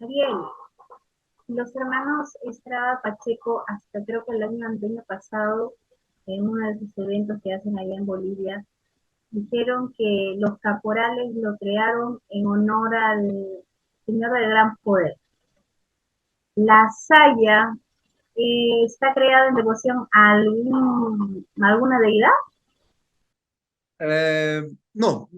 Ariel, los hermanos Estrada Pacheco, hasta creo que el año pasado, en uno de sus eventos que hacen allá en Bolivia, dijeron que los caporales lo crearon en honor al Señor del Gran Poder. La saya está creada en devoción a alguna deidad. Eh, no,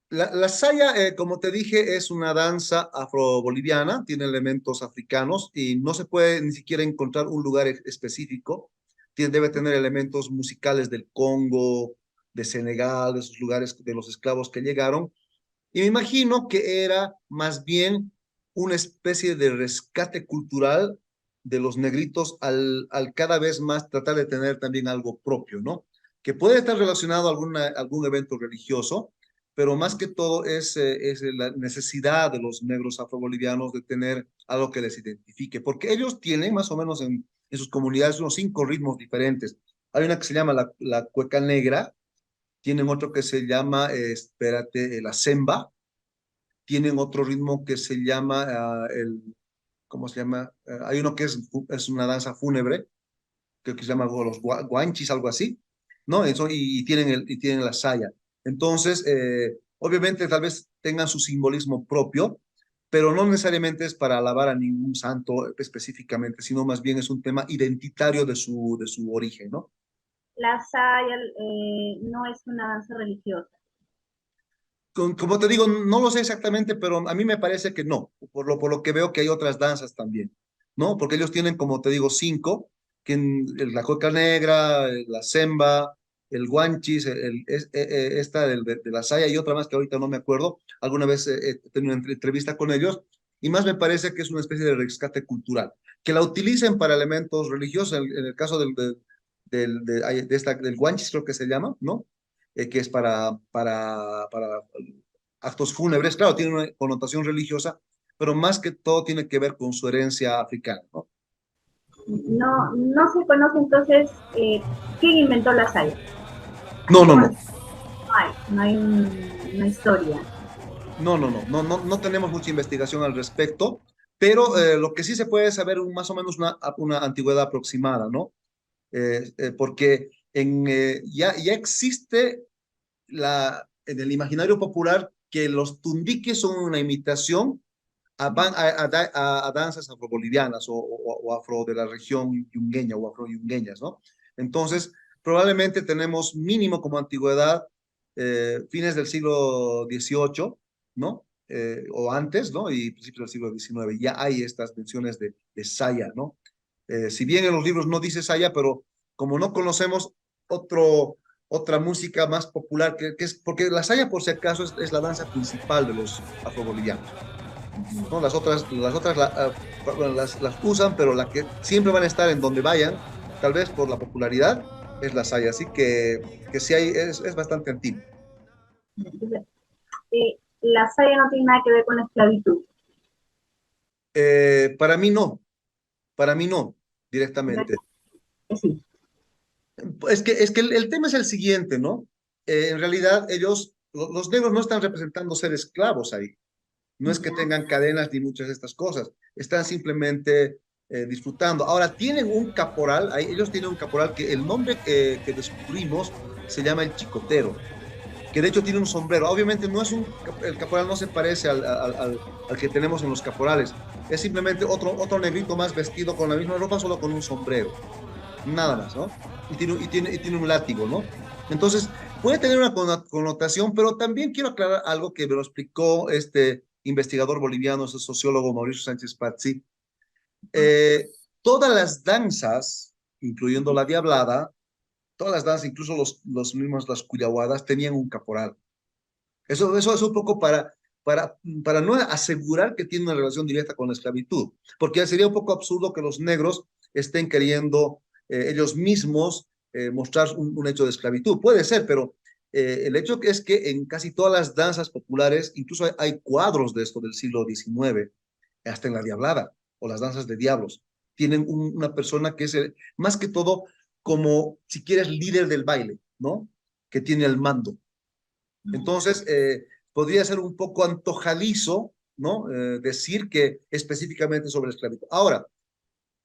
la saya, como te dije, es una danza afroboliviana, tiene elementos africanos y no se puede ni siquiera encontrar un lugar específico. Debe tener elementos musicales del Congo, de Senegal, de esos lugares de los esclavos que llegaron. Y me imagino que era más bien una especie de rescate cultural de los negritos al cada vez más tratar de tener también algo propio, ¿no? Que puede estar relacionado a algún evento religioso, pero más que todo es la necesidad de los negros afrobolivianos de tener algo que les identifique, porque ellos tienen más o menos en sus comunidades unos 5 ritmos diferentes. Hay una que se llama la cueca negra, tienen otro que se llama, espérate, la semba, tienen otro ritmo que se llama, ¿cómo se llama? Hay uno que es una danza fúnebre, que se llama los guanchis, algo así, ¿no? Eso, y tienen la saya. Entonces, obviamente tal vez tengan su simbolismo propio, pero no necesariamente es para alabar a ningún santo específicamente, sino más bien es un tema identitario de su origen, ¿no? La saya no es una danza religiosa. Como te digo, no lo sé exactamente, pero a mí me parece que no, por lo que veo que hay otras danzas también, ¿no? Porque ellos tienen, como te digo, 5, la cueca negra, la semba, el guanchis, esta de la saya y otra más que ahorita no me acuerdo. Alguna vez he tenido una entrevista con ellos y más me parece que es una especie de rescate cultural, que la utilicen para elementos religiosos, en el caso del guanchis creo que se llama, ¿no? Que es para actos fúnebres. Claro, tiene una connotación religiosa, pero más que todo tiene que ver con su herencia africana, ¿no? No se conoce entonces quién inventó la saya. No, Así no, por no. no hay una historia. No tenemos mucha investigación al respecto, pero lo que sí se puede saber más o menos una antigüedad aproximada, ¿no? Porque ya existe en el imaginario popular que los tundiques son una imitación a danzas afrobolivianas o afro de la región yungueña o afroyungueñas, ¿no? Entonces, probablemente tenemos mínimo como antigüedad fines del siglo XVIII, ¿no? O antes, ¿no? Y principios del siglo XIX. Ya hay estas menciones de saya, ¿no? Si bien en los libros no dice saya, pero como no conocemos otra música más popular, que es, porque la saya, por si acaso, es la danza principal de los afrobolivianos, ¿no? Las otras bueno, las usan, pero la que siempre van a estar en donde vayan, tal vez por la popularidad, es la saya. Así que sí es bastante antiguo. Entonces, la saya no tiene nada que ver con la esclavitud. Para mí no, directamente. Sí. Es que el tema es el siguiente, ¿no? En realidad, los negros no están representando ser esclavos ahí. No es que tengan cadenas ni muchas de estas cosas, están simplemente disfrutando. Ahora, tienen un caporal, ellos tienen un caporal que el nombre que descubrimos se llama el chicotero, que de hecho tiene un sombrero. Obviamente no es el caporal no se parece al que tenemos en los caporales, es simplemente otro negrito más vestido con la misma ropa, solo con un sombrero, nada más, ¿no? Y tiene un látigo, ¿no? Entonces, puede tener una connotación, pero también quiero aclarar algo que me lo explicó este investigador boliviano, ese sociólogo Mauricio Sánchez Pazzi. Eh, Todas las danzas, incluyendo la diablada, todas las danzas, incluso los mismos, las cuyahuadas, tenían un caporal. Eso es un poco para no asegurar que tiene una relación directa con la esclavitud, porque sería un poco absurdo que los negros estén queriendo ellos mismos mostrar un hecho de esclavitud. Puede ser, pero el hecho es que en casi todas las danzas populares, incluso hay cuadros de esto del siglo XIX, hasta en la Diablada o las danzas de diablos, tienen una persona que es más que todo como, si quieres, líder del baile, ¿no? Que tiene el mando. Entonces, podría ser un poco antojadizo ¿no? Decir que específicamente sobre la esclavitud. Ahora,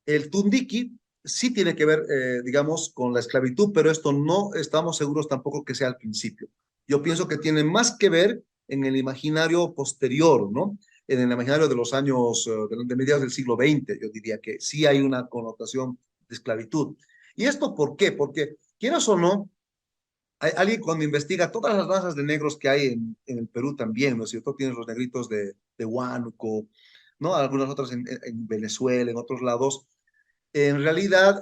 el Tundiki sí tiene que ver, digamos, con la esclavitud, pero esto no estamos seguros tampoco que sea al principio. Yo pienso que tiene más que ver en el imaginario posterior, ¿no? En el imaginario de los años, de mediados del siglo XX, yo diría que sí hay una connotación de esclavitud. ¿Y esto por qué? Porque, quieras o no, alguien cuando investiga todas las razas de negros que hay en el Perú también, ¿no es cierto? Tienes los negritos de Huánuco, ¿no? Algunas otras en Venezuela, en otros lados. En realidad,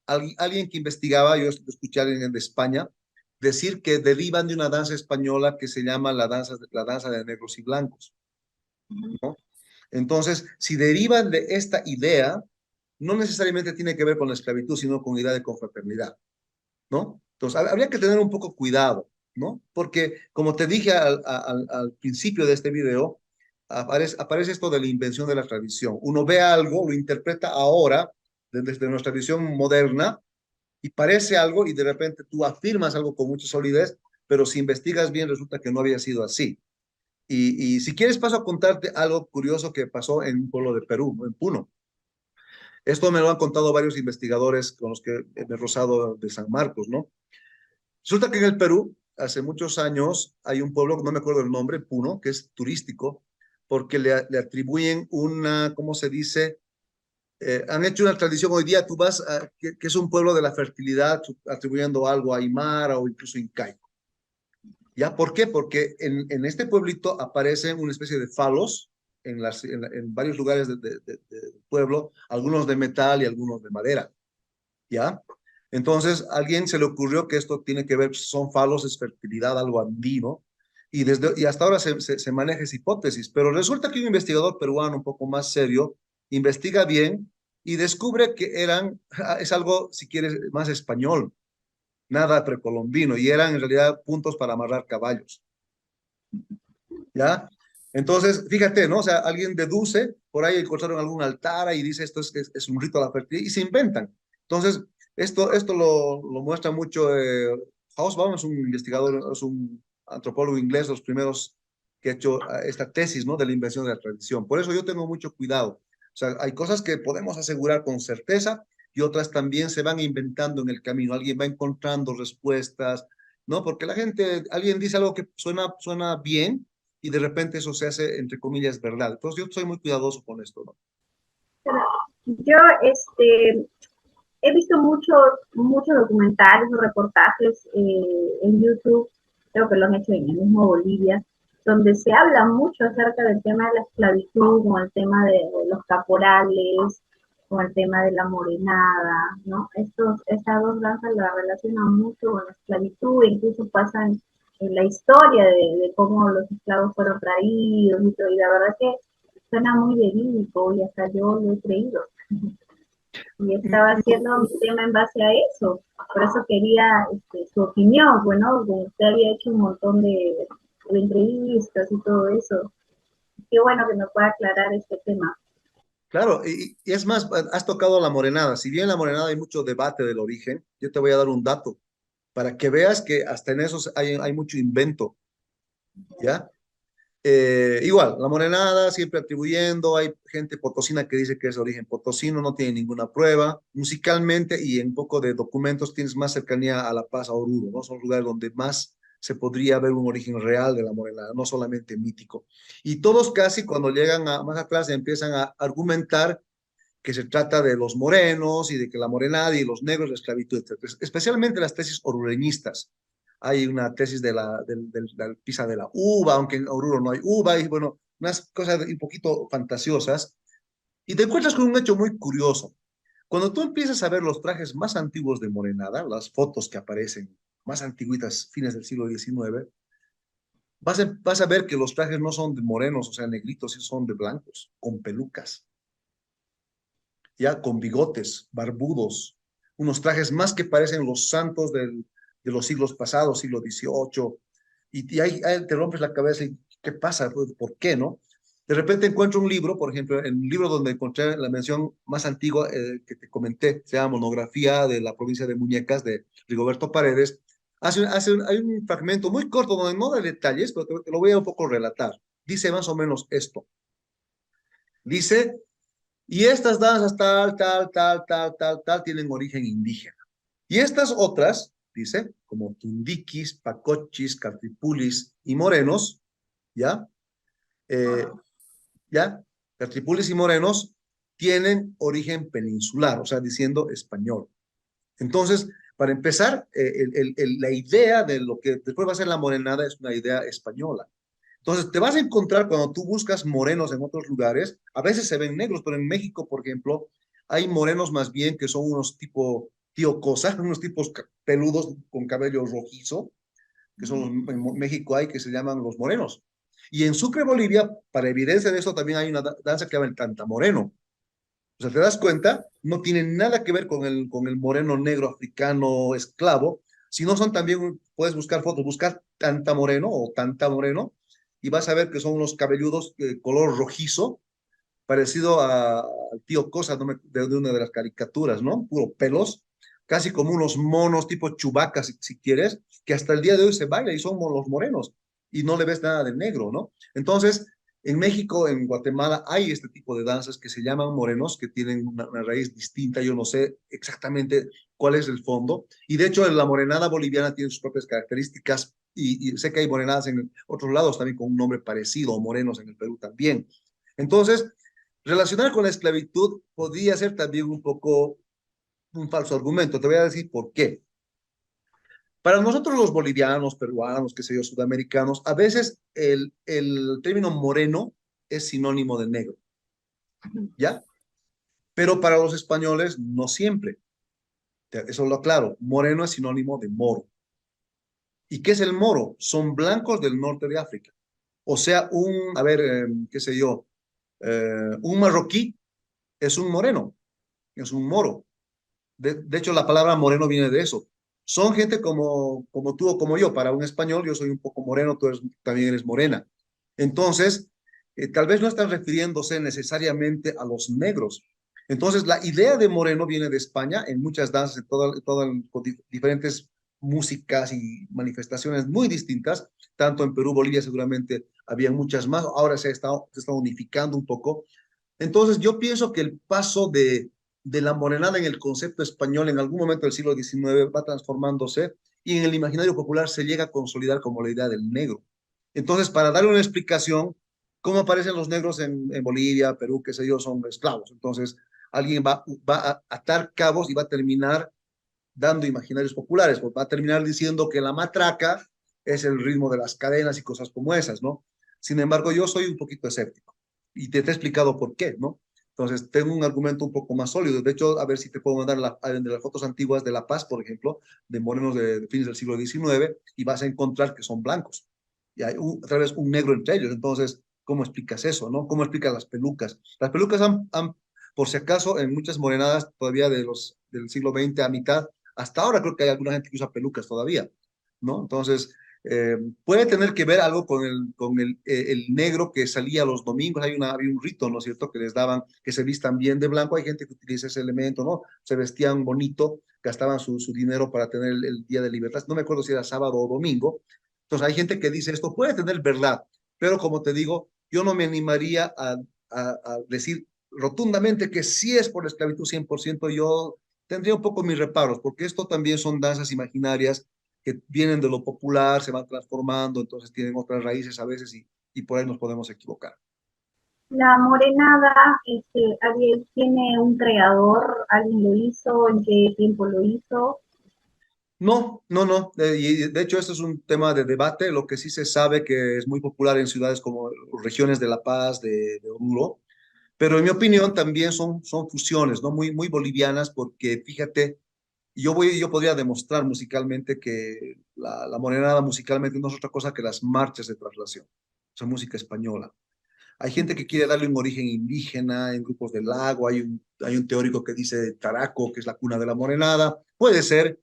alguien que investigaba, yo escuché a alguien de España, decir que derivan de una danza española que se llama la danza de negros y blancos, ¿no? Entonces, si derivan de esta idea, no necesariamente tiene que ver con la esclavitud, sino con idea de confraternidad, ¿no? Entonces, habría que tener un poco cuidado, ¿no? Porque, como te dije al principio de este video, aparece esto de la invención de la tradición. Uno ve algo, lo interpreta ahora, desde nuestra visión moderna, y parece algo, y de repente tú afirmas algo con mucha solidez, pero si investigas bien, resulta que no había sido así. Y si quieres, paso a contarte algo curioso que pasó en un pueblo de Perú, ¿no? En Puno. Esto me lo han contado varios investigadores con los que me he rozado de San Marcos, ¿no? Resulta que en el Perú, hace muchos años, hay un pueblo, no me acuerdo el nombre, Puno, que es turístico, porque le atribuyen una, ¿cómo se dice? Han hecho una tradición hoy día, tú vas, que es un pueblo de la fertilidad, atribuyendo algo a Aymara o incluso incaico. ¿Ya? ¿Por qué? Porque este pueblito aparecen una especie de falos en varios lugares del pueblo, algunos de metal y algunos de madera. ¿Ya? Entonces, a alguien se le ocurrió que esto tiene que ver, son falos, es fertilidad, algo andino, y hasta ahora se maneja esa hipótesis, pero resulta que un investigador peruano un poco más serio investiga bien y descubre que es algo, si quieres, más español, nada precolombino, y eran en realidad puntos para amarrar caballos, ¿ya? Entonces, fíjate, ¿no? O sea, alguien deduce, por ahí encontraron algún altar y dice esto es un rito a la fertilidad y se inventan. Entonces, esto lo muestra mucho Hobsbawm, es un investigador, es un antropólogo inglés, los primeros que ha hecho esta tesis, ¿no? De la invención de la tradición. Por eso yo tengo mucho cuidado. O sea, hay cosas que podemos asegurar con certeza y otras también se van inventando en el camino. Alguien va encontrando respuestas, ¿no? Porque la gente, alguien dice algo que suena bien y de repente eso se hace, entre comillas, verdad. Entonces yo soy muy cuidadoso con esto, ¿no? Yo he visto muchos documentales o reportajes en YouTube, creo que lo han hecho en el mismo Bolivia, donde se habla mucho acerca del tema de la esclavitud, con el tema de los caporales, con el tema de la morenada, ¿no? Estas dos danzas la relacionan mucho con la esclavitud, incluso pasan en la historia de cómo los esclavos fueron traídos y todo, y la verdad que suena muy verídico y hasta yo lo he creído. Y estaba haciendo mi tema en base a eso. Por eso quería su opinión, bueno, usted había hecho un montón de entrevistas y todo eso. Qué bueno que me pueda aclarar este tema. Claro, y es más, has tocado la morenada. Si bien la morenada hay mucho debate del origen, yo te voy a dar un dato para que veas que hasta en eso hay mucho invento, ¿ya? Igual, la morenada siempre atribuyendo, hay gente potosina que dice que es de origen potosino, no tiene ninguna prueba. Musicalmente y en un poco de documentos tienes más cercanía a La Paz, a Oruro, ¿no? Son lugares donde más se podría ver un origen real de la morenada, no solamente mítico. Y todos casi cuando llegan más atrás empiezan a argumentar que se trata de los morenos y de que la morenada y los negros, la esclavitud, etc. Especialmente las tesis orureñistas. Hay una tesis de la pisa de la uva, aunque en Oruro no hay uva, y bueno, unas cosas un poquito fantasiosas. Y te encuentras con un hecho muy curioso. Cuando tú empiezas a ver los trajes más antiguos de morenada, las fotos que aparecen más antiguitas, fines del siglo XIX, vas a ver que los trajes no son de morenos, o sea, negritos, son de blancos, con pelucas ya con bigotes, barbudos, unos trajes más que parecen los santos de los siglos pasados, siglo XVIII, y ahí te rompes la cabeza y ¿qué pasa? ¿Por qué, no? De repente encuentro un libro, por ejemplo, en un libro donde encontré la mención más antigua que te comenté, se llama Monografía de la provincia de Muñecas de Rigoberto Paredes. Hay un fragmento muy corto donde no da detalles, pero te lo voy a un poco relatar. Dice más o menos esto. Dice, y estas danzas tal, tienen origen indígena. Y estas otras, dice, como tundiquis, pacochis, catripulis y morenos, ¿ya? Eh, ¿Ya? Catripulis y morenos tienen origen peninsular, o sea, diciendo español. Entonces, para empezar, la idea de lo que después va a ser la morenada es una idea española. Entonces, te vas a encontrar cuando tú buscas morenos en otros lugares, a veces se ven negros, pero en México, por ejemplo, hay morenos más bien que son unos tipo tío Cosa, unos tipos peludos con cabello rojizo, que son en México hay que se llaman los morenos. Y en Sucre, Bolivia, para evidencia de eso, también hay una danza que se llama el cantamoreno. O sea, te das cuenta, no tiene nada que ver con el moreno negro africano esclavo, sino son también, puedes buscar fotos, buscar tanta moreno o tanta moreno, y vas a ver que son unos cabelludos color rojizo, parecido al tío Cosa de una de las caricaturas, ¿no? Puro pelos, casi como unos monos tipo chubacas, si quieres, que hasta el día de hoy se baila y son los morenos, y no le ves nada de negro, ¿no? Entonces, en México, en Guatemala, hay este tipo de danzas que se llaman morenos, que tienen una raíz distinta, yo no sé exactamente cuál es el fondo, y de hecho la morenada boliviana tiene sus propias características, y sé que hay morenadas en otros lados también con un nombre parecido, o morenos en el Perú también. Entonces, relacionar con la esclavitud podría ser también un poco un falso argumento. Te voy a decir por qué. Para nosotros los bolivianos, peruanos, qué sé yo, sudamericanos, a veces el término moreno es sinónimo de negro, ¿ya? Pero para los españoles no siempre. Eso lo aclaro. Moreno es sinónimo de moro. ¿Y qué es el moro? Son blancos del norte de África. O sea, a ver, qué sé yo, un marroquí es un moreno, es un moro. De hecho, la palabra moreno viene de eso. Son gente como tú o como yo. Para un español, yo soy un poco moreno, también eres morena. Entonces, tal vez no están refiriéndose necesariamente a los negros. Entonces, la idea de moreno viene de España, en muchas danzas, con diferentes músicas y manifestaciones muy distintas, tanto en Perú, Bolivia seguramente había muchas más, ahora se está unificando un poco. Entonces, yo pienso que el paso de la morenada en el concepto español en algún momento del siglo XIX va transformándose y en el imaginario popular se llega a consolidar como la idea del negro. Entonces, para darle una explicación, ¿cómo aparecen los negros en Bolivia, Perú, qué sé yo, son esclavos? Entonces, alguien va a atar cabos y va a terminar dando imaginarios populares, pues va a terminar diciendo que la matraca es el ritmo de las cadenas y cosas como esas, ¿no? Sin embargo, yo soy un poquito escéptico y te he explicado por qué, ¿no? Entonces, tengo un argumento un poco más sólido. De hecho, a ver si te puedo mandar de las fotos antiguas de La Paz, por ejemplo, de morenos de fines del siglo XIX, y vas a encontrar que son blancos. Y hay otra vez un negro entre ellos. Entonces, ¿cómo explicas eso, no? ¿Cómo explicas las pelucas? Las pelucas por si acaso, en muchas morenadas todavía del siglo XX a mitad, hasta ahora creo que hay alguna gente que usa pelucas todavía, ¿no? Entonces, puede tener que ver algo con el negro que salía los domingos, había un rito, ¿no es cierto?, que les daban que se vistan bien de blanco, hay gente que utiliza ese elemento, ¿no? Se vestían bonito, gastaban su dinero para tener el día de libertad, no me acuerdo si era sábado o domingo, entonces hay gente que dice esto puede tener verdad, pero como te digo, yo no me animaría a decir rotundamente que sí es por la esclavitud 100%, yo tendría un poco mis reparos, porque esto también son danzas imaginarias que vienen de lo popular, se van transformando, entonces tienen otras raíces a veces y por ahí nos podemos equivocar. La morenada, Ariel, tiene un creador, alguien lo hizo, en qué tiempo lo hizo. No, no, no. Y de hecho, esto es un tema de debate. Lo que sí se sabe que es muy popular en ciudades como regiones de La Paz, de Oruro, pero en mi opinión también son fusiones, ¿no? Muy bolivianas, porque fíjate, yo podría demostrar musicalmente que la morenada musicalmente no es otra cosa que las marchas de traslación, o sea, música española. Hay gente que quiere darle un origen indígena en grupos del lago, hay un teórico que dice Taraco, que es la cuna de la morenada, puede ser,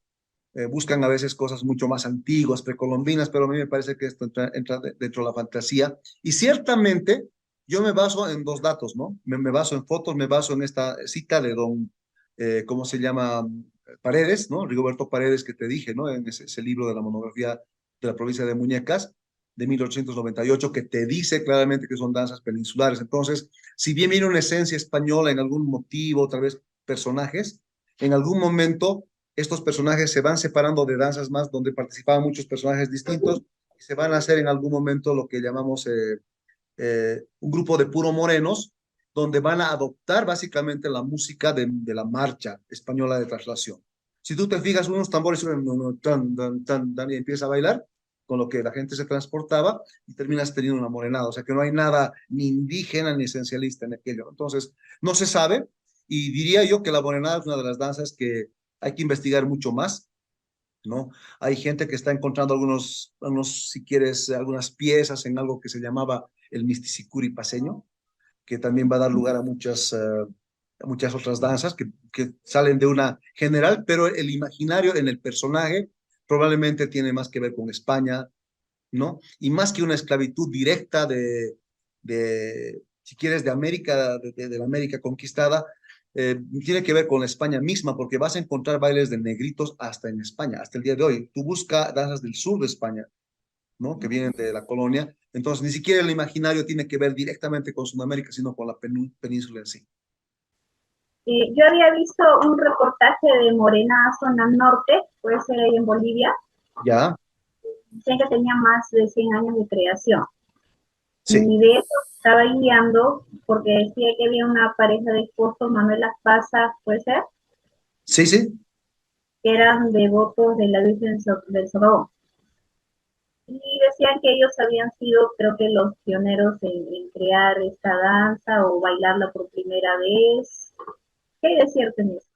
buscan a veces cosas mucho más antiguas, precolombinas, pero a mí me parece que esto entra dentro de la fantasía. Y ciertamente yo me baso en dos datos, ¿no? Me baso en fotos, me baso en esta cita de ¿cómo se llama? Paredes, ¿no? Rigoberto Paredes, que te dije, ¿no? En ese libro de la monografía de la provincia de Muñecas. de 1898 que te dice claramente que son danzas peninsulares. Entonces, si bien viene una esencia española en algún motivo, tal vez personajes, en algún momento estos personajes se van separando de danzas más donde participaban muchos personajes distintos y se van a hacer en algún momento lo que llamamos un grupo de puro morenos, donde van a adoptar básicamente la música de la marcha española de traslación. Si tú te fijas, unos tambores suenan tan, tan, tan, tan, y empieza a bailar, con lo que la gente se transportaba y terminas teniendo una morenada. O sea que no hay nada ni indígena ni esencialista en aquello. Entonces, no se sabe y diría yo que la morenada es una de las danzas que hay que investigar mucho más, ¿no? Hay gente que está encontrando si quieres, algunas piezas en algo que se llamaba el misticicuri paseño, que también va a dar lugar a muchas otras danzas que salen de una general, pero el imaginario en el personaje probablemente tiene más que ver con España, ¿no? Y más que una esclavitud directa si quieres, de América, de la América conquistada, tiene que ver con la España misma, porque vas a encontrar bailes de negritos hasta en España, hasta el día de hoy. Tú buscas danzas del sur de España, ¿no? Que vienen de la colonia. Entonces, ni siquiera el imaginario tiene que ver directamente con Sudamérica, sino con la península en sí. Yo había visto un reportaje de Morena Zona Norte, puede ser ahí en Bolivia, ¿Ya? decían que tenía más de 100 años de creación. Sí. Y de eso estaba guiando porque decía que había una pareja de esposos, Manuel Pasa, puede ser, Sí, sí. que eran devotos de la Virgen del Sodom. Y decían que ellos habían sido, creo que los pioneros en crear esta danza o bailarla por primera vez. ¿Qué hay de cierto en eso?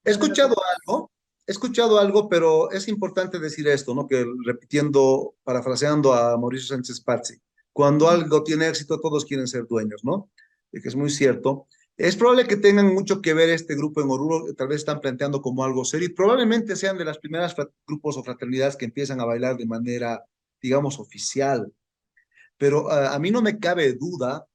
He escuchado algo, he escuchado algo, pero es importante decir esto, ¿no? Que repitiendo, parafraseando a Mauricio Sánchez Pazzi, cuando algo tiene éxito, todos quieren ser dueños, ¿no? Y que es muy cierto. Es probable que tengan mucho que ver este grupo en Oruro, que tal vez están planteando como algo serio, y probablemente sean de las primeras grupos o fraternidades que empiezan a bailar de manera, digamos, oficial. Pero a mí no me cabe duda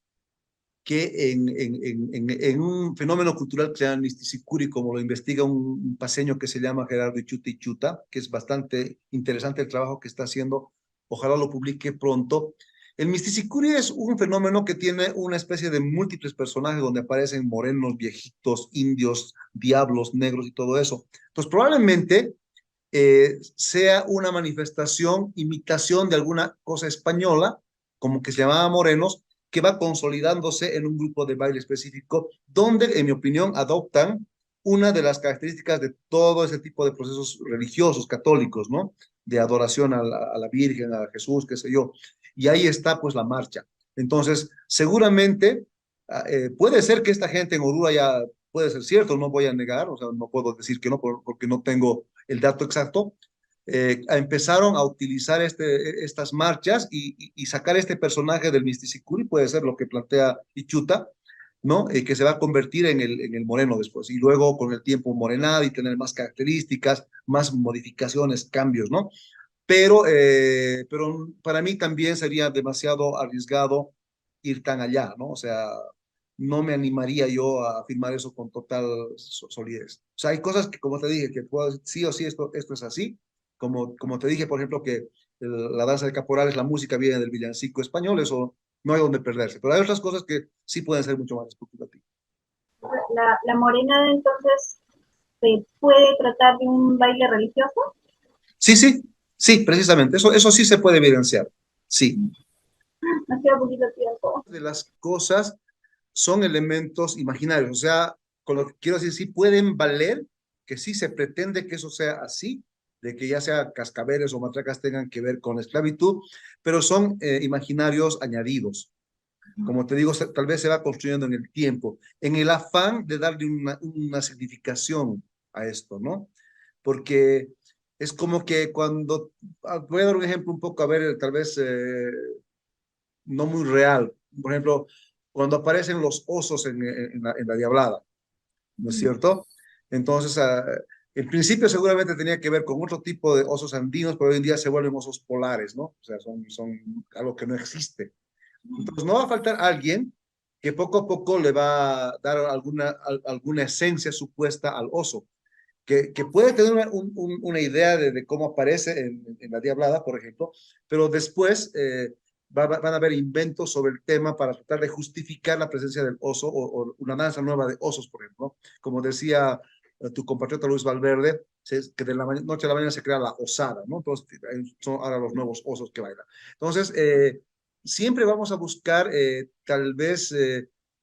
que en un fenómeno cultural que se llama Misticicuri, como lo investiga un paseño que se llama Gerardo Ichuta Ichuta, que es bastante interesante el trabajo que está haciendo, ojalá lo publique pronto. El Misticicuri es un fenómeno que tiene una especie de múltiples personajes donde aparecen morenos, viejitos, indios, diablos, negros y todo eso. Entonces, probablemente sea una manifestación, imitación de alguna cosa española, como que se llamaba morenos, que va consolidándose en un grupo de baile específico, donde, en mi opinión, adoptan una de las características de todo ese tipo de procesos religiosos católicos, ¿no? De adoración a la Virgen, a Jesús, qué sé yo. Y ahí está, pues, la marcha. Entonces, seguramente puede ser que esta gente en Oruro ya puede ser cierto, no voy a negar, o sea, no puedo decir que no, porque no tengo el dato exacto, empezaron a utilizar estas marchas y sacar este personaje del Misticicuri, puede ser lo que plantea Ichuta, ¿no? Que se va a convertir en el moreno después, y luego con el tiempo morenada y tener más características, más modificaciones, cambios, ¿no? Pero para mí también sería demasiado arriesgado ir tan allá, ¿no? O sea, no me animaría yo a afirmar eso con total solidez. O sea, hay cosas que, como te dije, que puedo decir, sí o sí, esto es así. Como te dije, por ejemplo, que la danza de caporales, la música viene del villancico español, eso no hay donde perderse. Pero hay otras cosas que sí pueden ser mucho más especulativas. La morena entonces se puede tratar de un baile religioso. Sí, sí, sí, precisamente. Eso sí se puede evidenciar. Sí. Nos queda poquito tiempo. De las cosas son elementos imaginarios, o sea, con lo que quiero decir, sí pueden valer, que sí se pretende que eso sea así, de que ya sea cascabeles o matracas tengan que ver con esclavitud, pero son imaginarios añadidos. Como te digo, tal vez se va construyendo en el tiempo, en el afán de darle una significación a esto, ¿no? Porque es como que cuando, voy a dar un ejemplo un poco, a ver, tal vez no muy real. Por ejemplo, cuando aparecen los osos en la Diablada, ¿no es cierto? Entonces, en principio seguramente tenía que ver con otro tipo de osos andinos, pero hoy en día se vuelven osos polares, ¿no? O sea, son algo que no existe. Entonces, no va a faltar alguien que poco a poco le va a dar alguna esencia supuesta al oso. que puede tener una idea de cómo aparece en la Diablada, por ejemplo, pero después van a haber inventos sobre el tema para tratar de justificar la presencia del oso o una danza nueva de osos, por ejemplo. Como decía tu compatriota Luis Valverde, que de la noche a la mañana se crea la osada, ¿no? Entonces, son ahora los nuevos osos que bailan. Entonces, siempre vamos a buscar tal vez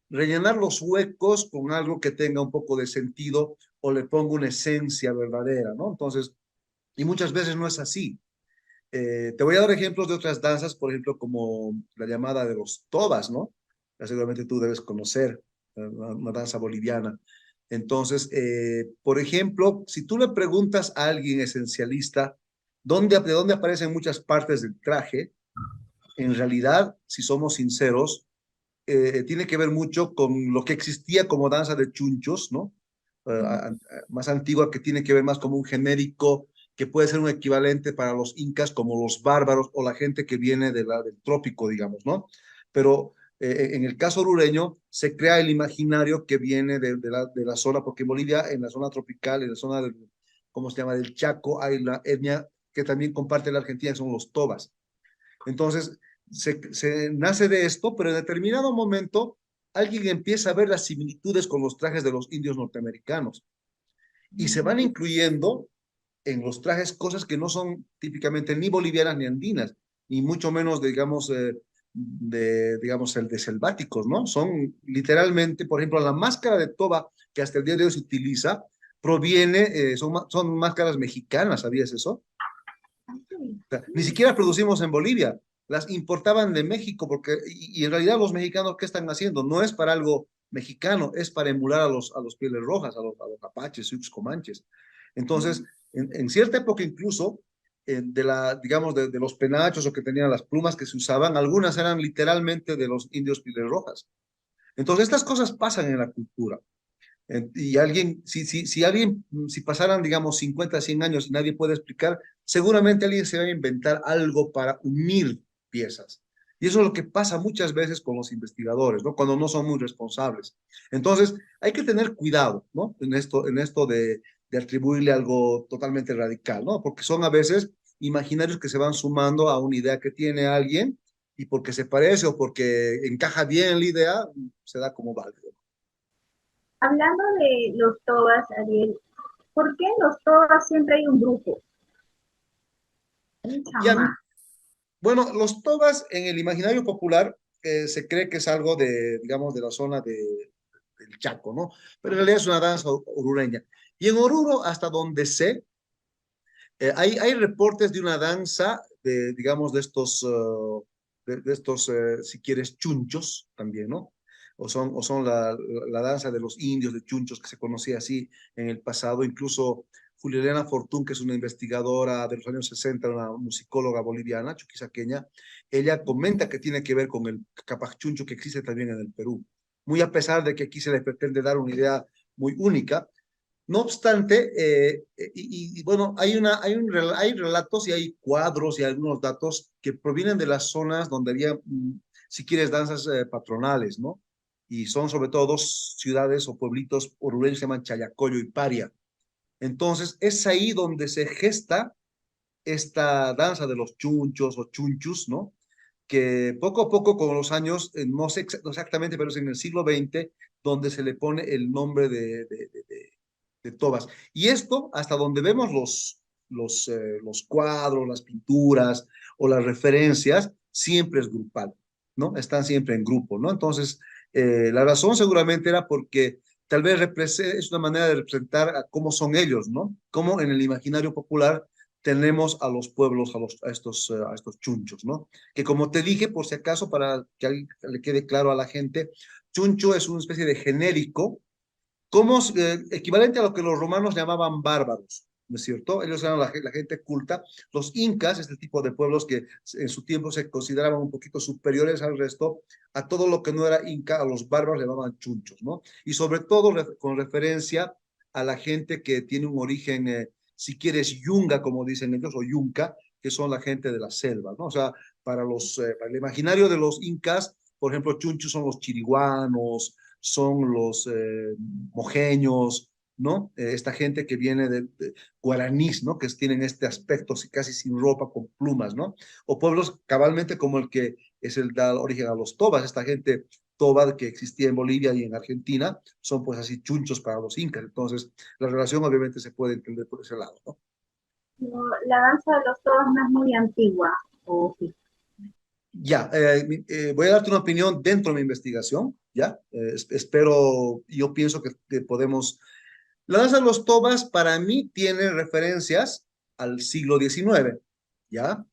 rellenar los huecos con algo que tenga un poco de sentido o le ponga una esencia verdadera, ¿no? Entonces, y muchas veces no es así. Te voy a dar ejemplos de otras danzas, por ejemplo, como la llamada de los tobas, ¿no? Seguramente tú debes conocer una danza boliviana. Entonces, por ejemplo, si tú le preguntas a alguien esencialista de dónde aparecen muchas partes del traje, en realidad, si somos sinceros, tiene que ver mucho con lo que existía como danza de chunchos, ¿no? Más antigua, que tiene que ver más como un genérico que puede ser un equivalente para los incas como los bárbaros o la gente que viene del trópico, digamos, ¿no? Pero en el caso orureño se crea el imaginario que viene de la zona, porque en Bolivia, en la zona tropical, en la zona del, ¿cómo se llama?, del Chaco, hay la etnia que también comparte la Argentina, que son los tobas. Entonces, se nace de esto, pero en determinado momento alguien empieza a ver las similitudes con los trajes de los indios norteamericanos y se van incluyendo en los trajes cosas que no son típicamente ni bolivianas ni andinas, ni mucho menos, digamos, digamos, el de selváticos, ¿no? Son literalmente, por ejemplo, la máscara de toba que hasta el día de hoy se utiliza, proviene, son máscaras mexicanas, ¿sabías eso? Sea, ni siquiera producimos en Bolivia, las importaban de México, porque, y en realidad los mexicanos, ¿qué están haciendo? No es para algo mexicano, es para emular a los pieles rojas, a los apaches, sus comanches. Entonces, en cierta época incluso, digamos, de los penachos o que tenían las plumas que se usaban, algunas eran literalmente de los indios pieles rojas. Entonces, estas cosas pasan en la cultura. Y alguien, si pasaran, digamos, 50, 100 años y nadie puede explicar, seguramente alguien se va a inventar algo para unir piezas. Y eso es lo que pasa muchas veces con los investigadores, ¿no? Cuando no son muy responsables. Entonces, hay que tener cuidado, ¿no? En esto de atribuirle algo totalmente radical, ¿no? Porque son a veces imaginarios que se van sumando a una idea que tiene alguien y porque se parece o porque encaja bien en la idea, se da como válido. Hablando de los tobas, Ariel, ¿por qué en los tobas siempre hay un grupo? Un Y a mí, chamán. bueno, los tobas en el imaginario popular se cree que es algo de, digamos, de la zona del Chaco, ¿no? Pero en realidad es una danza orureña. Y en Oruro, hasta donde sé, hay reportes de una danza de, digamos, de estos, si quieres, chunchos también, ¿no? O son la danza de los indios, de chunchos, que se conocía así en el pasado. Incluso Julia Elena Fortún, que es una investigadora de los años 60, una musicóloga boliviana, chuquisaqueña, ella comenta que tiene que ver con el capachuncho que existe también en el Perú. Muy a pesar de que aquí se le pretende dar una idea muy única, no obstante, bueno, hay relatos y hay cuadros y algunos datos que provienen de las zonas donde había, si quieres, danzas patronales, ¿no? Y son sobre todo dos ciudades o pueblitos orureños, se llaman Chayacoyo y Paria. Entonces, es ahí donde se gesta esta danza de los chunchos o chunchus, ¿no? Que poco a poco con los años, no sé exactamente, pero es en el siglo XX, donde se le pone el nombre de tobas. Y esto, hasta donde vemos los cuadros, las pinturas o las referencias, siempre es grupal, ¿no? Están siempre en grupo, ¿no? Entonces, la razón seguramente era porque tal vez es una manera de representar a cómo son ellos, ¿no? Cómo en el imaginario popular tenemos a los pueblos, a estos chunchos, ¿no? Que como te dije, por si acaso, para que le quede claro a la gente, chuncho es una especie de genérico como equivalente a lo que los romanos llamaban bárbaros, ¿no es cierto? Ellos eran la gente culta. Los incas, este tipo de pueblos que en su tiempo se consideraban un poquito superiores al resto, a todo lo que no era inca, a los bárbaros le llamaban chunchos, ¿no? Y sobre todo con referencia a la gente que tiene un origen, si quieres, yunga, como dicen ellos, o yunca, que son la gente de la selva, ¿no? O sea, para el imaginario de los incas, por ejemplo, chunchos son los chiriguanos, son los mojeños, ¿no? Esta gente que viene de guaraníes, ¿no? Que tienen este aspecto así casi sin ropa, con plumas, ¿no? O pueblos cabalmente como el que es el da origen a los tobas, esta gente toba que existía en Bolivia y en Argentina, son pues así chunchos para los incas. Entonces, la relación obviamente se puede entender por ese lado, ¿no? No, la danza de los toros no es muy antigua, ¿o sí? Ya, voy a darte una opinión dentro de mi investigación, ¿ya? Espero, yo pienso que podemos. La danza de los tobas para mí tiene referencias al siglo XIX, ¿ya?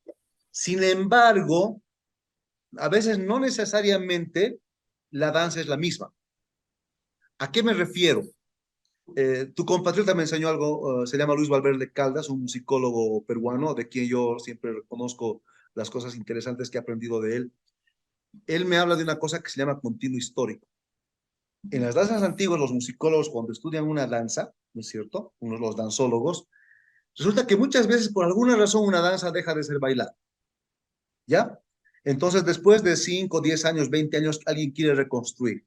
Sin embargo, a veces no necesariamente la danza es la misma. ¿A qué me refiero? Tu compatriota me enseñó algo, se llama Luis Valverde Caldas, un musicólogo peruano, de quien yo siempre reconozco las cosas interesantes que he aprendido de él. Él me habla de una cosa que se llama continuo histórico. En las danzas antiguas, los musicólogos, cuando estudian una danza, ¿no es cierto? Unos los danzólogos, resulta que muchas veces, por alguna razón, una danza deja de ser bailada, ¿ya? Entonces, después de 5, 10 años, 20 años, alguien quiere reconstruir.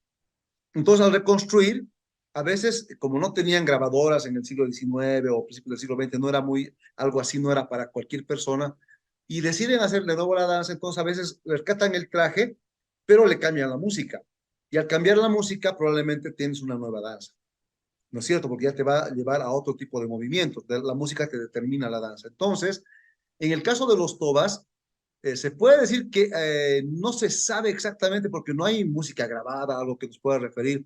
Entonces, al reconstruir, a veces, como no tenían grabadoras en el siglo XIX o principios del siglo XX, no era muy, algo así no era para cualquier persona, y deciden hacer de nuevo la danza, entonces a veces rescatan el traje, pero le cambian la música. Y al cambiar la música, probablemente tienes una nueva danza. ¿No es cierto? Porque ya te va a llevar a otro tipo de movimientos, de la música que determina la danza. Entonces, en el caso de los tobas, se puede decir que no se sabe exactamente porque no hay música grabada, algo que nos pueda referir,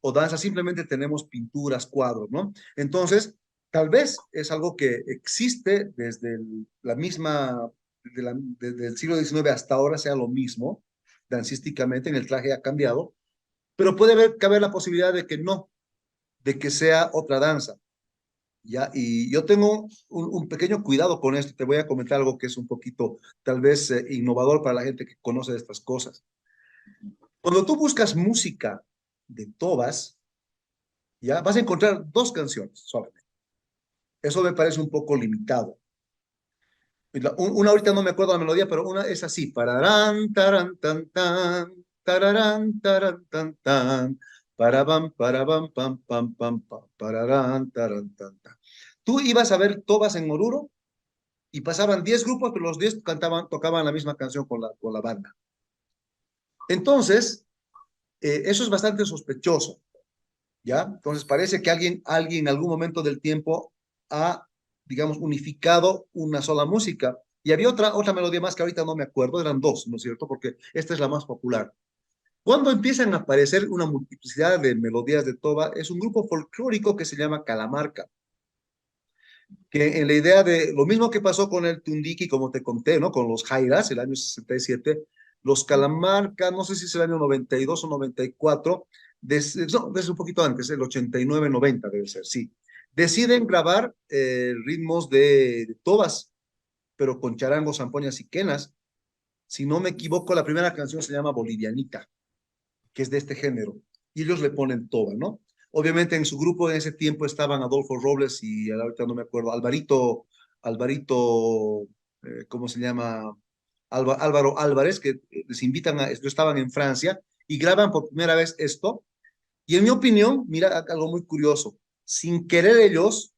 o danza, simplemente tenemos pinturas, cuadros, ¿no? Entonces, tal vez es algo que existe desde la misma, desde el siglo XIX hasta ahora sea lo mismo, dancísticamente, en el traje ha cambiado, pero puede caber la posibilidad de que no, de que sea otra danza. ¿Ya? Y yo tengo un pequeño cuidado con esto. Te voy a comentar algo que es un poquito, tal vez, innovador para la gente que conoce de estas cosas. Cuando tú buscas música de tobas, ¿ya? Vas a encontrar dos canciones solamente. Eso me parece un poco limitado. Una ahorita no me acuerdo la melodía, pero una es así. Pararán, taran, tan, tan, tararán, taran, tan, tan, parabam, pam, pam, pam, pam, pararán, taran, tan, tan. Tú ibas a ver tobas en Oruro y pasaban 10 grupos, pero los 10 cantaban, tocaban la misma canción con la banda. Entonces, eso es bastante sospechoso, ¿ya? Entonces parece que alguien en algún momento del tiempo ha, digamos, unificado una sola música. Y había otra melodía más que ahorita no me acuerdo, eran dos, ¿no es cierto? Porque esta es la más popular. Cuando empiezan a aparecer una multiplicidad de melodías de toba, es un grupo folclórico que se llama Calamarca, que en la idea de lo mismo que pasó con el Tundiki, como te conté, ¿no? Con los Jairas, el año 67, los Calamarca, no sé si es el año 92 o 94, no, es un poquito antes, el 89-90 debe ser, sí. Deciden grabar ritmos de tobas, pero con charangos, zampoñas y quenas. Si no me equivoco, la primera canción se llama Bolivianita, que es de este género, y ellos le ponen toba, ¿no? Obviamente en su grupo en ese tiempo estaban Adolfo Robles y ahorita no me acuerdo, Alvarito, ¿cómo se llama? Álvaro Álvarez, que les invitan ellos estaban en Francia y graban por primera vez esto. Y en mi opinión, mira algo muy curioso, sin querer ellos,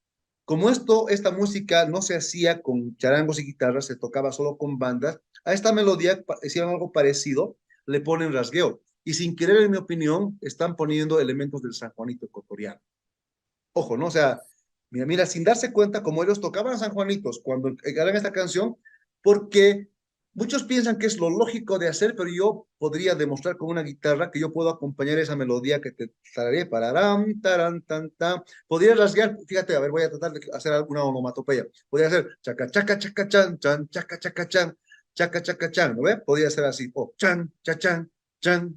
como esta música no se hacía con charangos y guitarras, se tocaba solo con bandas, a esta melodía hicieron algo parecido, le ponen rasgueo. Y sin querer, en mi opinión, están poniendo elementos del San Juanito ecuatoriano. Ojo, ¿no? O sea, mira, sin darse cuenta, como ellos tocaban San Juanitos cuando harán esta canción, porque muchos piensan que es lo lógico de hacer, pero yo podría demostrar con una guitarra que yo puedo acompañar esa melodía que te tararé, pararam, taran, tan, tan. Podría rasgar, fíjate, a ver, voy a tratar de hacer alguna onomatopeya. Podría hacer chaca, chaca, chaca, chan, chan, chaca, chaca, chan, chaca, chaca, chan, ¿no ve? Podría ser así, o chan, cha, chan,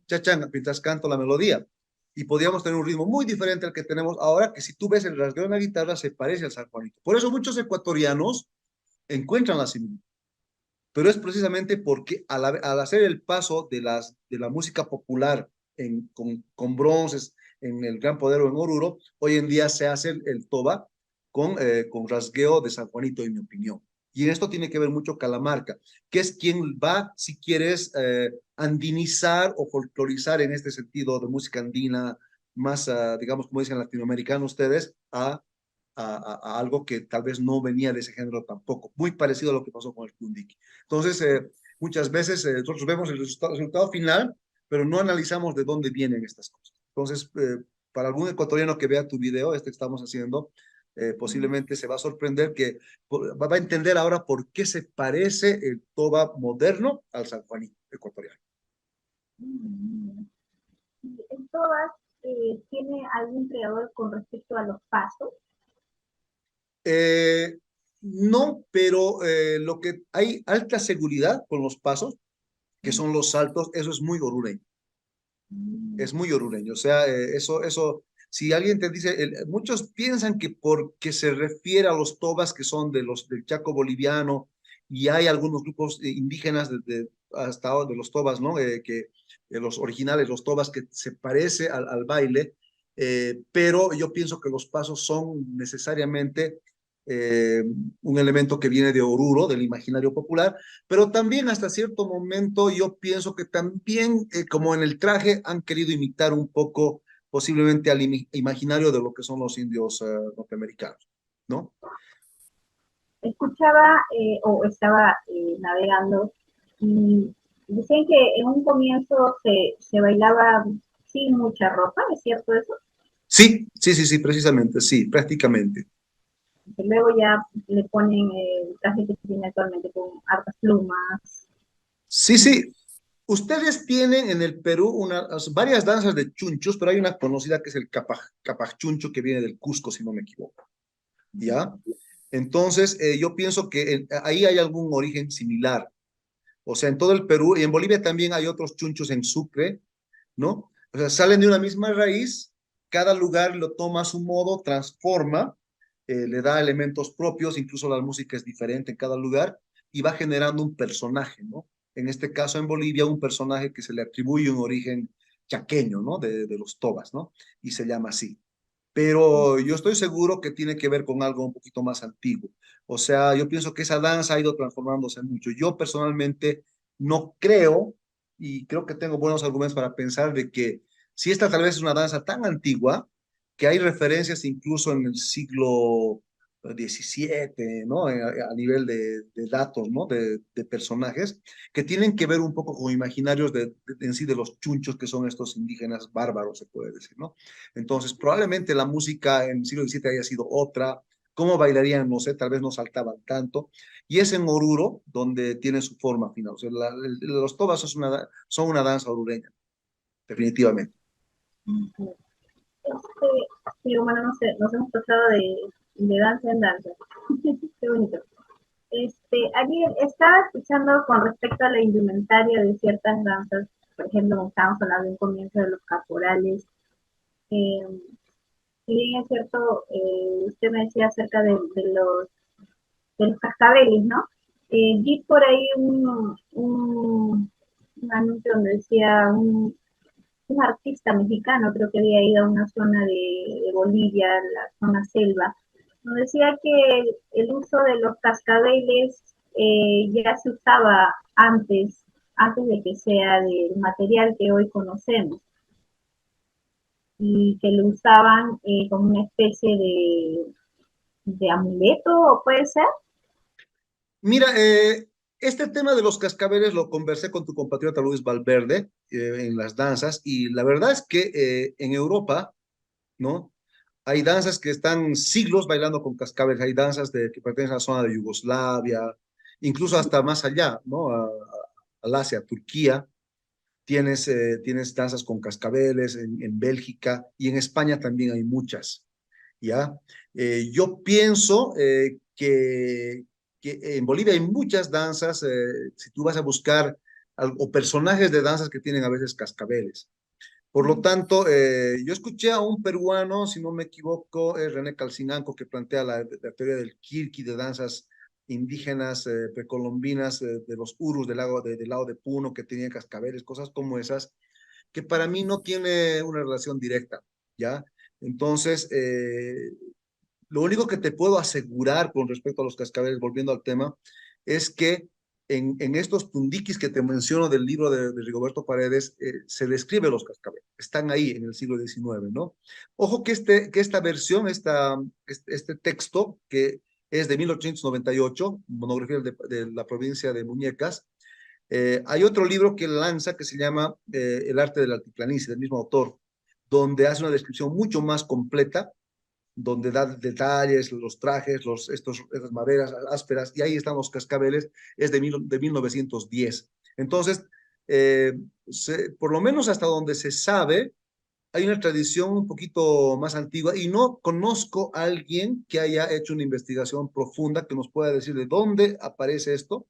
cha, chan, mientras canto la melodía y podíamos tener un ritmo muy diferente al que tenemos ahora, que si tú ves el rasgueo de una guitarra se parece al San Juanito. Por eso muchos ecuatorianos encuentran la similitud, pero es precisamente porque al hacer el paso de la música popular con bronces en el Gran Poder o en Oruro, hoy en día se hace el toba con rasgueo de San Juanito, en mi opinión. Y en esto tiene que ver mucho Calamarca, que es quien va, si quieres, andinizar o folclorizar en este sentido de música andina, más digamos, como dicen latinoamericanos ustedes, a algo que tal vez no venía de ese género tampoco, muy parecido a lo que pasó con el Kundiki. Entonces, muchas veces nosotros vemos el resultado final, pero no analizamos de dónde vienen estas cosas. Entonces, para algún ecuatoriano que vea tu video, este que estamos haciendo, posiblemente se va a sorprender que va a entender ahora por qué se parece el toba moderno al sanjuanito ecuatoriano. Mm. ¿En todas tiene algún creador con respecto a los pasos? Eh, no, pero lo que hay alta seguridad con los pasos, que son los saltos, eso Mm. es muy orureño. O sea, si alguien te dice, muchos piensan que porque se refiere a los tobas que son del Chaco boliviano, y hay algunos grupos indígenas hasta ahora de los tobas, ¿no? Los originales, los tobas, que se parece al baile, pero yo pienso que los pasos son necesariamente eh, un elemento que viene de Oruro, del imaginario popular, pero también hasta cierto momento yo pienso que también, como en el traje, han querido imitar un poco posiblemente al imaginario de lo que son los indios norteamericanos, ¿no? Escuchaba o estaba navegando y decían que en un comienzo se bailaba sin mucha ropa, ¿es cierto eso? Sí, sí, sí, sí, precisamente, sí, prácticamente. Que luego ya le ponen el traje que tiene actualmente con hartas plumas. Sí, sí. Ustedes tienen en el Perú varias danzas de chunchos, pero hay una conocida que es el capachuncho, que viene del Cusco, si no me equivoco, ¿ya? Entonces, yo pienso que ahí hay algún origen similar. O sea, en todo el Perú y en Bolivia también hay otros chunchos en Sucre, ¿no? O sea, salen de una misma raíz, cada lugar lo toma a su modo, transforma, le da elementos propios, incluso la música es diferente en cada lugar y va generando un personaje, ¿no? En este caso, en Bolivia, un personaje que se le atribuye un origen chaqueño, ¿no? De los tobas, ¿no? Y se llama así. Pero yo estoy seguro que tiene que ver con algo un poquito más antiguo. O sea, yo pienso que esa danza ha ido transformándose mucho. Yo personalmente no creo, y creo que tengo buenos argumentos para pensar de que si esta tal vez es una danza tan antigua, que hay referencias incluso en el siglo XVII, ¿no? A nivel de datos, ¿no? De personajes, que tienen que ver un poco con imaginarios en sí de los chunchos, que son estos indígenas bárbaros, se puede decir, ¿no? Entonces, probablemente la música en el siglo XVII haya sido otra. ¿Cómo bailarían? No sé, tal vez no saltaban tanto. Y es en Oruro donde tiene su forma final. O sea, los tobas son una danza orureña, definitivamente. Este, sí, bueno, no sé, nos hemos pasado de danza en danza. Qué bonito. Alguien estaba escuchando con respecto a la indumentaria de ciertas danzas, por ejemplo, como estábamos hablando de un comienzo de los caporales. Eh, si bien es cierto, usted me decía acerca de los cascabeles, ¿no? Vi por ahí un anuncio donde decía un artista mexicano, creo que había ido a una zona de Bolivia, la zona selva, nos decía que el uso de los cascabeles ya se usaba antes de que sea del material que hoy conocemos, y que lo usaban como una especie de amuleto, ¿o puede ser? Mira, este tema de los cascabeles lo conversé con tu compatriota Luis Valverde en las danzas, y la verdad es que en Europa, ¿no? Hay danzas que están siglos bailando con cascabeles, hay danzas que pertenecen a la zona de Yugoslavia, incluso hasta más allá, ¿no? Al Asia, Turquía. Tienes danzas con cascabeles en Bélgica, y en España también hay muchas, ¿ya? Yo pienso que en Bolivia hay muchas danzas, si tú vas a buscar o personajes de danzas que tienen a veces cascabeles. Por lo tanto, yo escuché a un peruano, si no me equivoco, es René Calcinanco, que plantea la teoría del kirki, de danzas indígenas precolombinas, de los urus del lago de Puno, que tenían cascabeles, cosas como esas, que para mí no tiene una relación directa, ¿ya? Entonces, lo único que te puedo asegurar con respecto a los cascabeles, volviendo al tema, es que en estos pundiquis que te menciono del libro de Rigoberto Paredes, se describe los cascabeles. Están ahí en el siglo XIX, ¿no? Ojo que esta versión, este texto, que es de 1898, monografía de la provincia de Muñecas, hay otro libro que lanza que se llama El arte de la altiplanicie, del mismo autor, donde hace una descripción mucho más completa, donde da detalles, los trajes, estas maderas ásperas, y ahí están los cascabeles, es de 1910. Entonces, por lo menos hasta donde se sabe, hay una tradición un poquito más antigua y no conozco a alguien que haya hecho una investigación profunda que nos pueda decir de dónde aparece esto,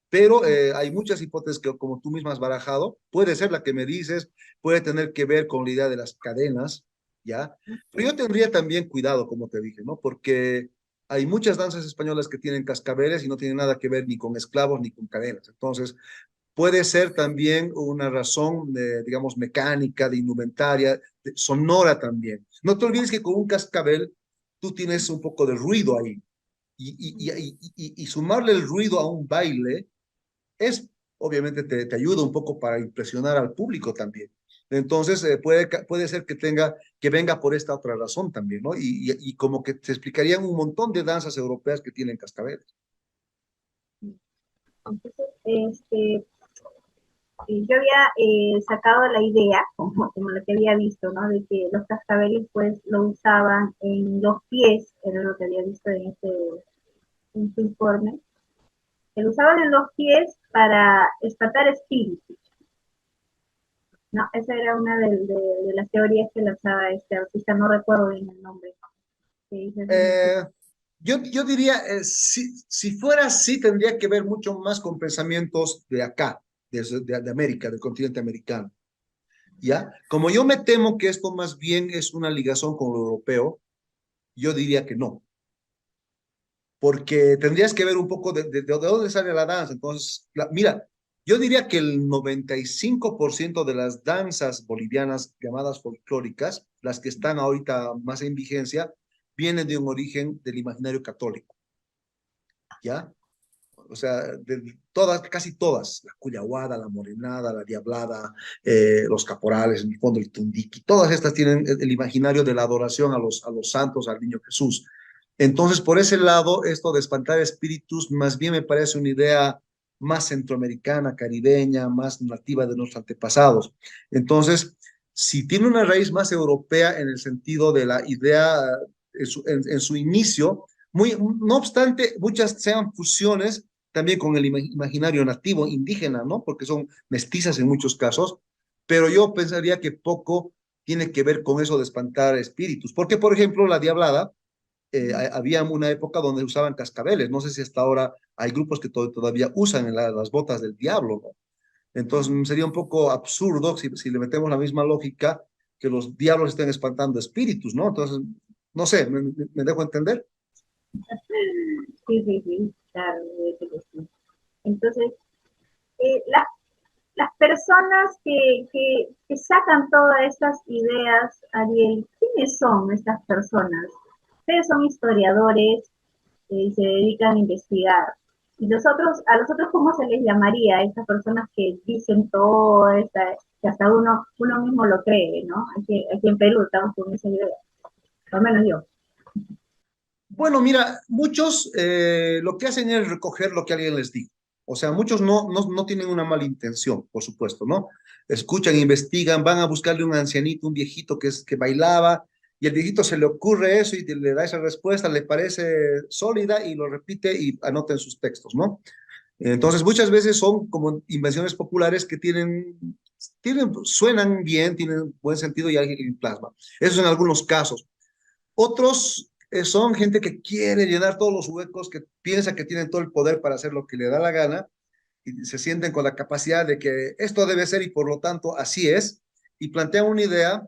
pero hay muchas hipótesis que, como tú misma has barajado, puede ser la que me dices, puede tener que ver con la idea de las cadenas, ¿ya? Pero yo tendría también cuidado, como te dije, ¿no? Porque hay muchas danzas españolas que tienen cascabeles y no tienen nada que ver ni con esclavos ni con cadenas. Entonces, puede ser también una razón, digamos, mecánica, de indumentaria, sonora también. No te olvides que con un cascabel tú tienes un poco de ruido ahí. Y sumarle el ruido a un baile obviamente te ayuda un poco para impresionar al público también. Entonces, puede ser que venga por esta otra razón también, ¿no? Y como que te explicarían un montón de danzas europeas que tienen cascabeles. Entonces, yo había sacado la idea, como la que había visto, ¿no? De que los cascabeles pues lo usaban en los pies, era lo que había visto en este informe, que lo usaban en los pies para espantar espíritus, ¿no? Esa era una de las teorías que lanzaba este artista, no recuerdo bien el nombre, que dice, Eh, yo diría, si fuera así, tendría que ver mucho más con pensamientos de acá, de América, del continente americano, ¿ya? Como yo me temo que esto más bien es una ligación con lo europeo, yo diría que no, porque tendrías que ver un poco de dónde sale la danza. Entonces, mira, yo diría que el 95% de las danzas bolivianas llamadas folclóricas, las que están ahorita más en vigencia, vienen de un origen del imaginario católico, ¿ya? O sea, todas, casi todas, la cuyahuada, la morenada, la diablada, los caporales, en el fondo el tundiqui, todas estas tienen el imaginario de la adoración a los santos, al niño Jesús. Entonces, por ese lado, esto de espantar espíritus, más bien me parece una idea más centroamericana, caribeña, más nativa de nuestros antepasados. Entonces, si tiene una raíz más europea en el sentido de la idea en su inicio, no obstante, muchas sean fusiones también con el imaginario nativo indígena, ¿no? Porque son mestizas en muchos casos, pero yo pensaría que poco tiene que ver con eso de espantar espíritus, porque por ejemplo la diablada, había una época donde usaban cascabeles, no sé si hasta ahora hay grupos que todavía usan las botas del diablo, ¿no? Entonces sería un poco absurdo si le metemos la misma lógica que los diablos estén espantando espíritus, ¿no? Entonces, no sé, ¿me dejo entender? sí, sí, sí, claro, que sí. Entonces, eh, la, las personas que sacan todas estas ideas, Ariel, ¿quiénes son estas personas? Ustedes son historiadores y se dedican a investigar. Y a los otros, ¿cómo se les llamaría a estas personas que dicen todo, que hasta uno mismo lo cree, ¿no? Aquí en Perú estamos con esa idea, al menos yo. Bueno, mira, muchos lo que hacen es recoger lo que alguien les dijo. O sea, muchos no tienen una mala intención, por supuesto, ¿no? Escuchan, investigan, van a buscarle un ancianito, un viejito que bailaba, y el viejito se le ocurre eso y le da esa respuesta, le parece sólida y lo repite y anota en sus textos, ¿no? Entonces, muchas veces son como invenciones populares que suenan bien, tienen buen sentido y alguien plasma. Eso en algunos casos. Otros son gente que quiere llenar todos los huecos, que piensa que tienen todo el poder para hacer lo que le da la gana y se sienten con la capacidad de que esto debe ser y por lo tanto así es, y plantean una idea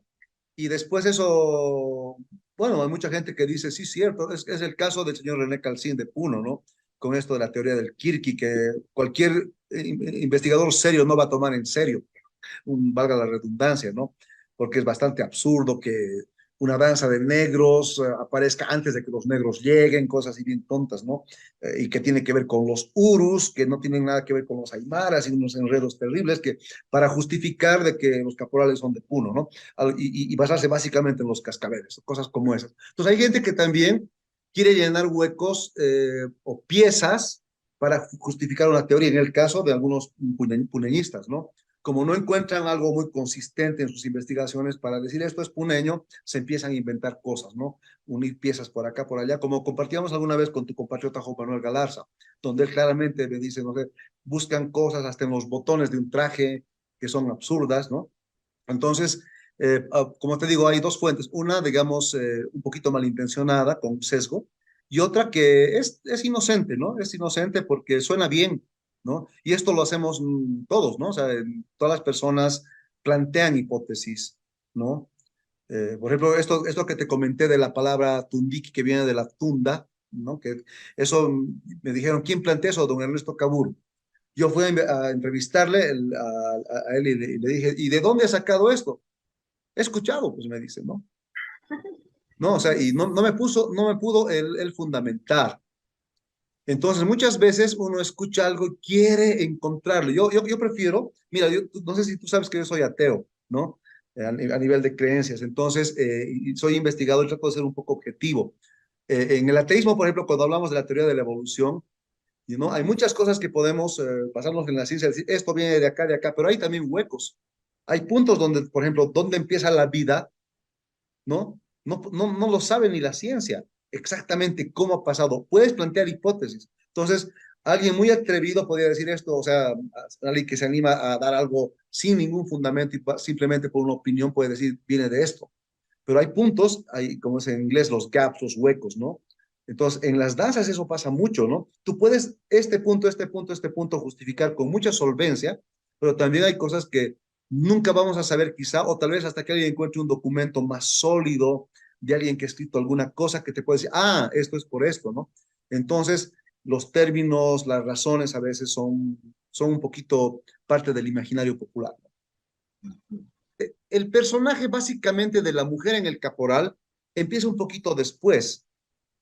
y después eso, bueno, hay mucha gente que dice, sí, cierto, es el caso del señor René Calcín de Puno, ¿no? Con esto de la teoría del Kirky, que cualquier investigador serio no va a tomar en serio, valga la redundancia, ¿no? Porque es bastante absurdo que una danza de negros aparezca antes de que los negros lleguen, cosas así bien tontas, ¿no? Y que tiene que ver con los urus, que no tienen nada que ver con los aymaras y unos enredos terribles que para justificar de que los caporales son de Puno, ¿no? Y basarse básicamente en los cascabeles, cosas como esas. Entonces hay gente que también quiere llenar huecos o piezas para justificar una teoría, en el caso de algunos puneñistas, ¿no? Como no encuentran algo muy consistente en sus investigaciones para decir esto es puneño, se empiezan a inventar cosas, ¿no? Unir piezas por acá, por allá, como compartíamos alguna vez con tu compatriota Juan Manuel Galarza, donde él claramente me dice, no sé, buscan cosas hasta en los botones de un traje que son absurdas, ¿no? Entonces, como te digo, hay dos fuentes. Una, digamos, un poquito malintencionada, con sesgo, y otra que es inocente, ¿no? Es inocente porque suena bien, ¿no? Y esto lo hacemos todos, ¿no? O sea, todas las personas plantean hipótesis, ¿no? Por ejemplo, esto que te comenté de la palabra tundiki, que viene de la tunda, ¿no? Que eso me dijeron, ¿quién plantea eso? Don Ernesto Cabur. Yo fui a entrevistarle a él y le dije, ¿y de dónde ha sacado esto? He escuchado, pues me dice, ¿no? No, o sea, y no me pudo el fundamentar. Entonces, muchas veces uno escucha algo y quiere encontrarlo. Yo prefiero, mira, no sé si tú sabes que yo soy ateo, ¿no? A nivel de creencias. Entonces, y soy investigador y trato de ser un poco objetivo. En el ateísmo, por ejemplo, cuando hablamos de la teoría de la evolución, ¿no? Hay muchas cosas que podemos basarnos en la ciencia, decir, esto viene de acá, pero hay también huecos. Hay puntos donde, por ejemplo, donde empieza la vida, ¿no? No lo sabe ni la ciencia exactamente cómo ha pasado. Puedes plantear hipótesis. Entonces, alguien muy atrevido podría decir esto, o sea, alguien que se anima a dar algo sin ningún fundamento y simplemente por una opinión puede decir, viene de esto. Pero hay puntos, hay, como es en inglés, los gaps, los huecos, ¿no? Entonces, en las danzas eso pasa mucho, ¿no? Tú puedes este punto justificar con mucha solvencia, pero también hay cosas que nunca vamos a saber quizá, o tal vez hasta que alguien encuentre un documento más sólido de alguien que ha escrito alguna cosa que te puede decir, ah, esto es por esto, ¿no? Entonces, los términos, las razones a veces son un poquito parte del imaginario popular. El personaje básicamente de la mujer en el caporal empieza un poquito después,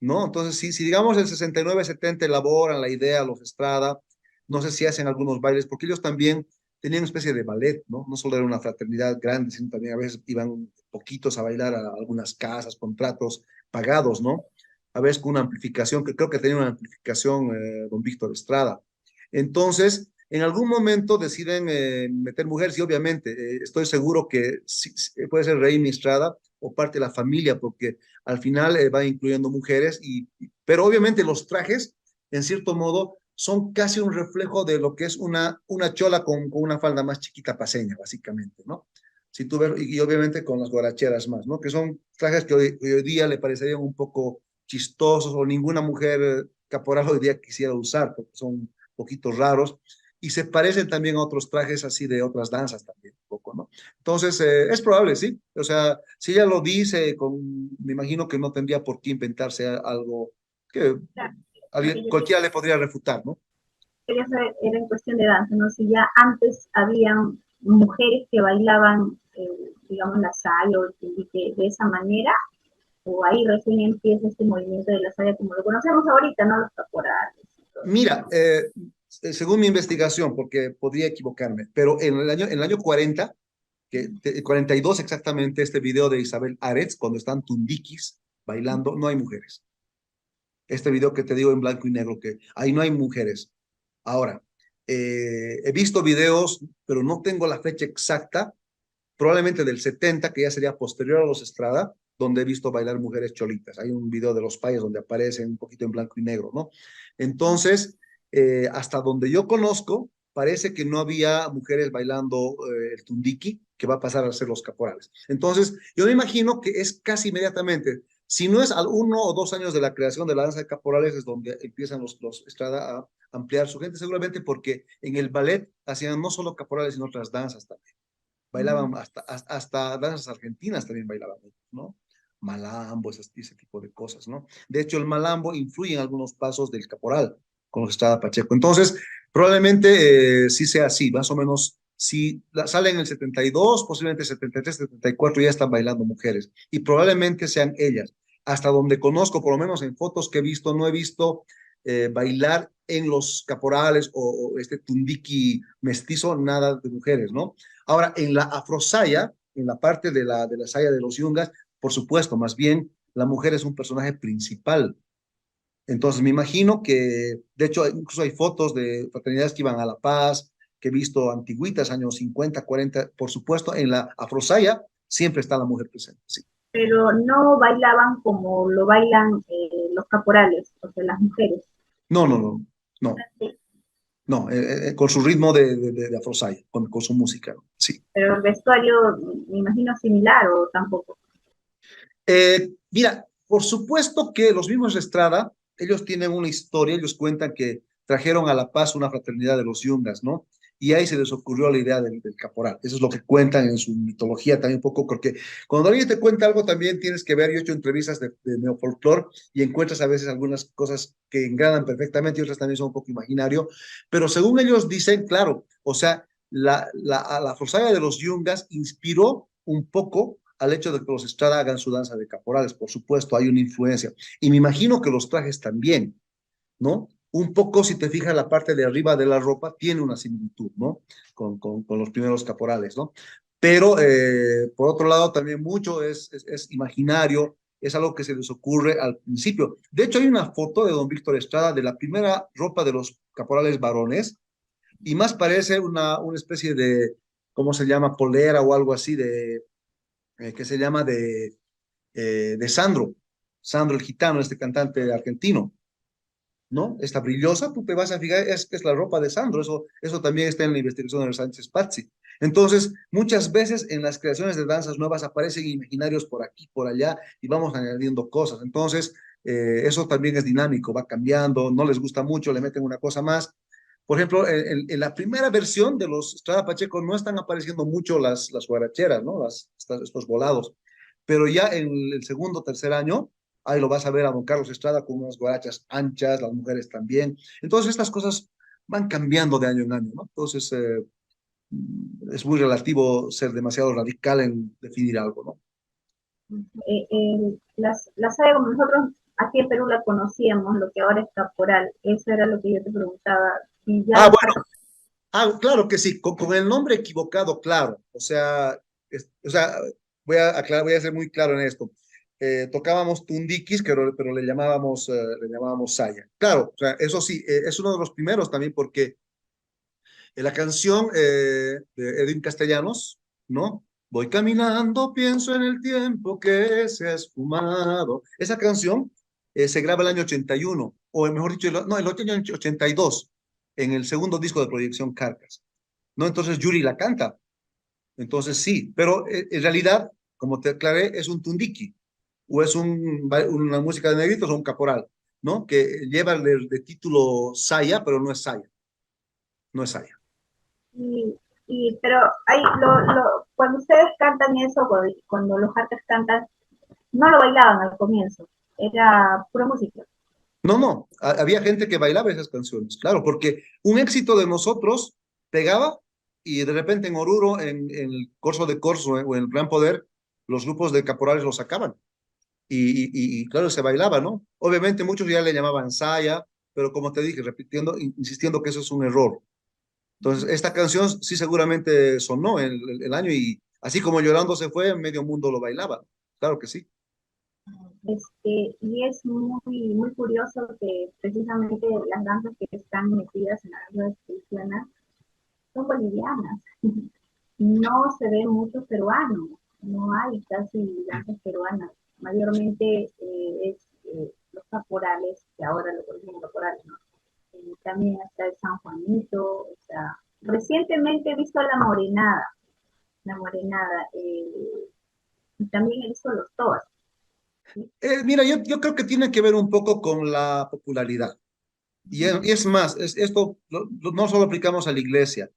¿no? Entonces, si digamos el 69-70 elaboran la idea los Estrada, no sé si hacen algunos bailes, porque ellos también tenían una especie de ballet, ¿no? No solo era una fraternidad grande, sino también a veces iban poquitos a bailar a algunas casas, contratos pagados, ¿no? A veces con una amplificación, que creo que tenía una amplificación don Víctor Estrada. Entonces, en algún momento deciden meter mujeres y obviamente estoy seguro que puede ser Rey Estrada o parte de la familia, porque al final va incluyendo mujeres, pero obviamente los trajes, en cierto modo, son casi un reflejo de lo que es una chola con una falda más chiquita paseña, básicamente, ¿no? Si tú ves, y obviamente con las guaracheras más, ¿no? Que son trajes que hoy día le parecerían un poco chistosos o ninguna mujer caporal hoy día quisiera usar, porque son un poquito raros y se parecen también a otros trajes así de otras danzas también, un poco, ¿no? Entonces, es probable, sí. O sea, si ella lo dice, me imagino que no tendría por qué inventarse algo que Claro, cualquiera le podría refutar, ¿no? quería saber, era en cuestión de danza, ¿no? Si ya antes habían mujeres que bailaban, digamos, la saya o el tilique de esa manera, o ahí recién empieza este movimiento de la saya como lo conocemos ahorita, ¿no? Los caporales. Mira, según mi investigación, porque podría equivocarme, pero en el año 40, 42 exactamente, este video de Isabel Aretz, cuando están tundikis bailando, no hay mujeres. Este video que te digo en blanco y negro, que ahí no hay mujeres. Ahora, he visto videos, pero no tengo la fecha exacta, probablemente del 70, que ya sería posterior a los Estrada, donde he visto bailar mujeres cholitas. Hay un video de los payas donde aparecen un poquito en blanco y negro, ¿no? Entonces, hasta donde yo conozco, parece que no había mujeres bailando el tundiki, que va a pasar a ser los caporales. Entonces, yo me imagino que es casi inmediatamente, si no es al 1 o 2 años de la creación de la danza de caporales, es donde empiezan los Estrada a ampliar su gente, seguramente porque en el ballet hacían no solo caporales, sino otras danzas también. Bailaban hasta danzas argentinas también bailaban, ¿no? Malambo, ese tipo de cosas, ¿no? De hecho, el malambo influye en algunos pasos del caporal con los Estrada Pacheco. Entonces, probablemente sí sea así, más o menos Si salen en el 72, posiblemente 73, 74 ya están bailando mujeres y probablemente sean ellas. Hasta donde conozco, por lo menos en fotos que he visto, no he visto bailar en los caporales o este tundiki mestizo, nada de mujeres, ¿no? Ahora, en la afrosaya, en la parte de la saya de los yungas, por supuesto, más bien la mujer es un personaje principal. Entonces me imagino que, de hecho, incluso hay fotos de fraternidades que iban a La Paz, que he visto antiguitas, años 50, 40, por supuesto, en la afrosaya siempre está la mujer presente, sí. Pero no bailaban como lo bailan los caporales, o sea, las mujeres. No, no, no, no, Sí. no, con su ritmo de afrosaya, con su música, ¿no? Sí. Pero el vestuario, me imagino similar o tampoco. Mira, por supuesto que los mismos Estrada, ellos tienen una historia, ellos cuentan que trajeron a La Paz una fraternidad de los yungas, ¿no? Y ahí se les ocurrió la idea del caporal. Eso es lo que cuentan en su mitología también un poco, porque cuando alguien te cuenta algo también tienes que ver, yo he hecho entrevistas de neofolclor y encuentras a veces algunas cosas que engranan perfectamente y otras también son un poco imaginario, pero según ellos dicen, claro, o sea, la Forzaya de los yungas inspiró un poco al hecho de que los Estrada hagan su danza de caporales, por supuesto, hay una influencia. Y me imagino que los trajes también, ¿no? Un poco, si te fijas, la parte de arriba de la ropa tiene una similitud, ¿no? Con los primeros caporales, ¿no? Pero, por otro lado, también mucho es imaginario, es algo que se les ocurre al principio. De hecho, hay una foto de don Víctor Estrada de la primera ropa de los caporales varones, y más parece una especie de, ¿cómo se llama? Polera o algo así, que se llama de Sandro, Sandro el Gitano, este cantante argentino, ¿no? Esta brillosa, tú te vas a fijar, es la ropa de Sandro, eso también está en la investigación de Sánchez Pazzi. Entonces, muchas veces en las creaciones de danzas nuevas aparecen imaginarios por aquí, por allá, y vamos añadiendo cosas. Entonces, eso también es dinámico, va cambiando, no les gusta mucho, le meten una cosa más. Por ejemplo, en la primera versión de los Estrada Pacheco no están apareciendo mucho las guaracheras, ¿no? Estos volados. Pero ya en el segundo, tercer año, ahí lo vas a ver a don Carlos Estrada con unas guarachas anchas, las mujeres también. Entonces, estas cosas van cambiando de año en año, ¿no? Entonces, es muy relativo ser demasiado radical en definir algo, ¿no? La saga como nosotros aquí en Perú la conocíamos, lo que ahora es caporal, eso era lo que yo te preguntaba, si ya Ah, los bueno, claro que sí, con el nombre equivocado, claro. O sea, voy a ser muy claro en esto. Tocábamos tundikis, pero le llamábamos saya. Claro, o sea, eso sí, es uno de los primeros también porque la canción de Edwin Castellanos, ¿no? Voy caminando, pienso en el tiempo que se ha esfumado. Esa canción se graba el año 81, o mejor dicho, no, el año 82, en el segundo disco de Proyección Carcas, ¿no? Entonces Yuri la canta. Entonces sí, pero en realidad, como te aclaré, es un tundiki, o es una música de negritos o un caporal, ¿no? Que lleva de título Saya, pero no es Saya, no es Saya. y, pero hay, cuando ustedes cantan eso, cuando los artes cantan, no lo bailaban al comienzo, era pura música. No, no, había gente que bailaba esas canciones, claro, porque un éxito de nosotros pegaba y de repente en Oruro, en el Corso de Corso o en el Gran Poder, los grupos de caporales lo sacaban y claro, se bailaba, ¿no? Obviamente muchos ya le llamaban saya, pero como te dije, repitiendo, insistiendo que eso es un error. Entonces, esta canción sí seguramente sonó el año y así como Llorando se fue, medio mundo lo bailaba, claro que sí. Y es muy curioso que precisamente las danzas que están metidas en la danza cristiana son bolivianas. No se ve mucho peruano, no hay casi danzas peruanas. Mayormente es los caporales, que ahora lo conocen caporales, ¿no? También está el San Juanito, o sea, recientemente he visto la morenada, y también he visto los toas, ¿sí? Mira, yo creo que tiene que ver un poco con la popularidad. Y es más, esto no solo aplicamos a la iglesia.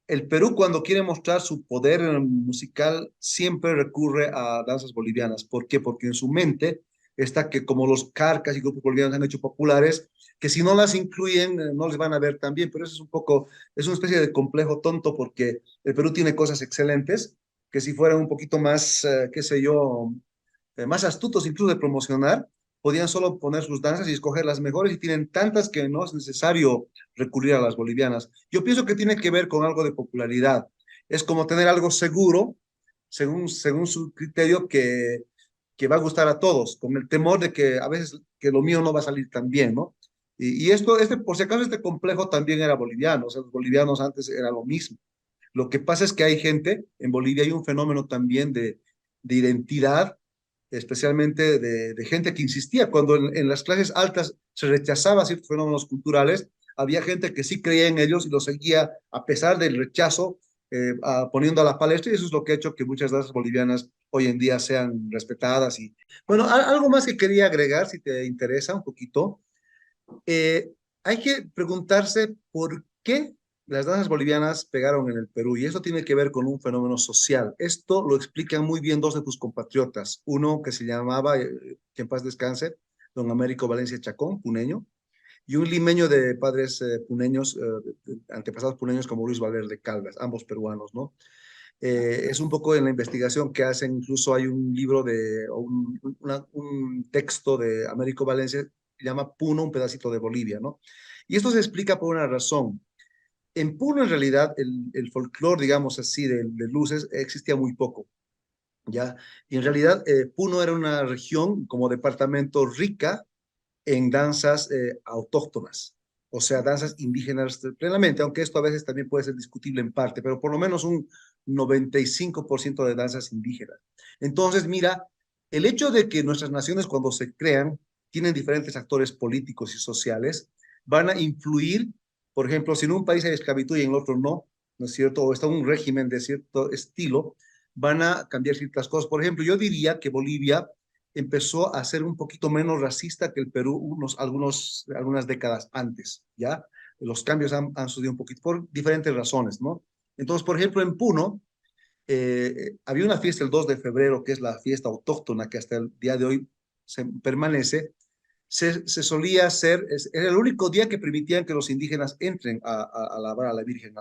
El Perú, cuando quiere mostrar su poder musical, siempre recurre a danzas bolivianas. ¿Por qué? Porque en su mente esta que como los carcas y grupos bolivianos han hecho populares, que si no las incluyen no les van a ver tan bien, pero eso es un poco, es una especie de complejo tonto porque el Perú tiene cosas excelentes, que si fueran un poquito más, qué sé yo, más astutos incluso de promocionar, podían solo poner sus danzas y escoger las mejores y tienen tantas que no es necesario recurrir a las bolivianas. Yo pienso que tiene que ver con algo de popularidad. Es como tener algo seguro, según su criterio, que va a gustar a todos, con el temor de que a veces que lo mío no va a salir tan bien, ¿no? Y esto, por si acaso, este complejo también era boliviano, o sea, los bolivianos antes era lo mismo. Lo que pasa es que hay gente, en Bolivia hay un fenómeno también de identidad, especialmente de gente que insistía. Cuando en las clases altas se rechazaba ciertos fenómenos culturales, había gente que sí creía en ellos y los seguía a pesar del rechazo, poniendo a la palestra, y eso es lo que ha hecho que muchas danzas bolivianas hoy en día sean respetadas. Y bueno, algo más que quería agregar, si te interesa un poquito, hay que preguntarse por qué las danzas bolivianas pegaron en el Perú, y eso tiene que ver con un fenómeno social. Esto lo explican muy bien dos de tus compatriotas, uno que se llamaba, que en paz descanse, don Américo Valencia Chacón, puneño, y un limeño de padres puneños, antepasados puneños como Luis Valverde Caldas, ambos peruanos, ¿no? Es un poco en la investigación que hacen, incluso hay un libro o un texto de Américo Valencia, que llama Puno, un pedacito de Bolivia, ¿no? Y esto se explica por una razón. En Puno, en realidad, el folclore, digamos así, de luces, existía muy poco, ¿ya? Y en realidad, Puno era una región como departamento rica en danzas autóctonas, o sea, danzas indígenas plenamente, aunque esto a veces también puede ser discutible en parte, pero por lo menos un 95% de danzas indígenas. Entonces, mira, el hecho de que nuestras naciones cuando se crean tienen diferentes actores políticos y sociales, van a influir, por ejemplo, si en un país hay esclavitud y en el otro no, ¿no es cierto? O está un régimen de cierto estilo, van a cambiar ciertas cosas. Por ejemplo, yo diría que Bolivia empezó a ser un poquito menos racista que el Perú algunas décadas antes, ¿ya? Los cambios han sucedido un poquito por diferentes razones, ¿no? Entonces, por ejemplo, en Puno, había una fiesta el 2 de febrero, que es la fiesta autóctona, que hasta el día de hoy permanece. Se solía hacer, era el único día que permitían que los indígenas entren a alabar a la Virgen,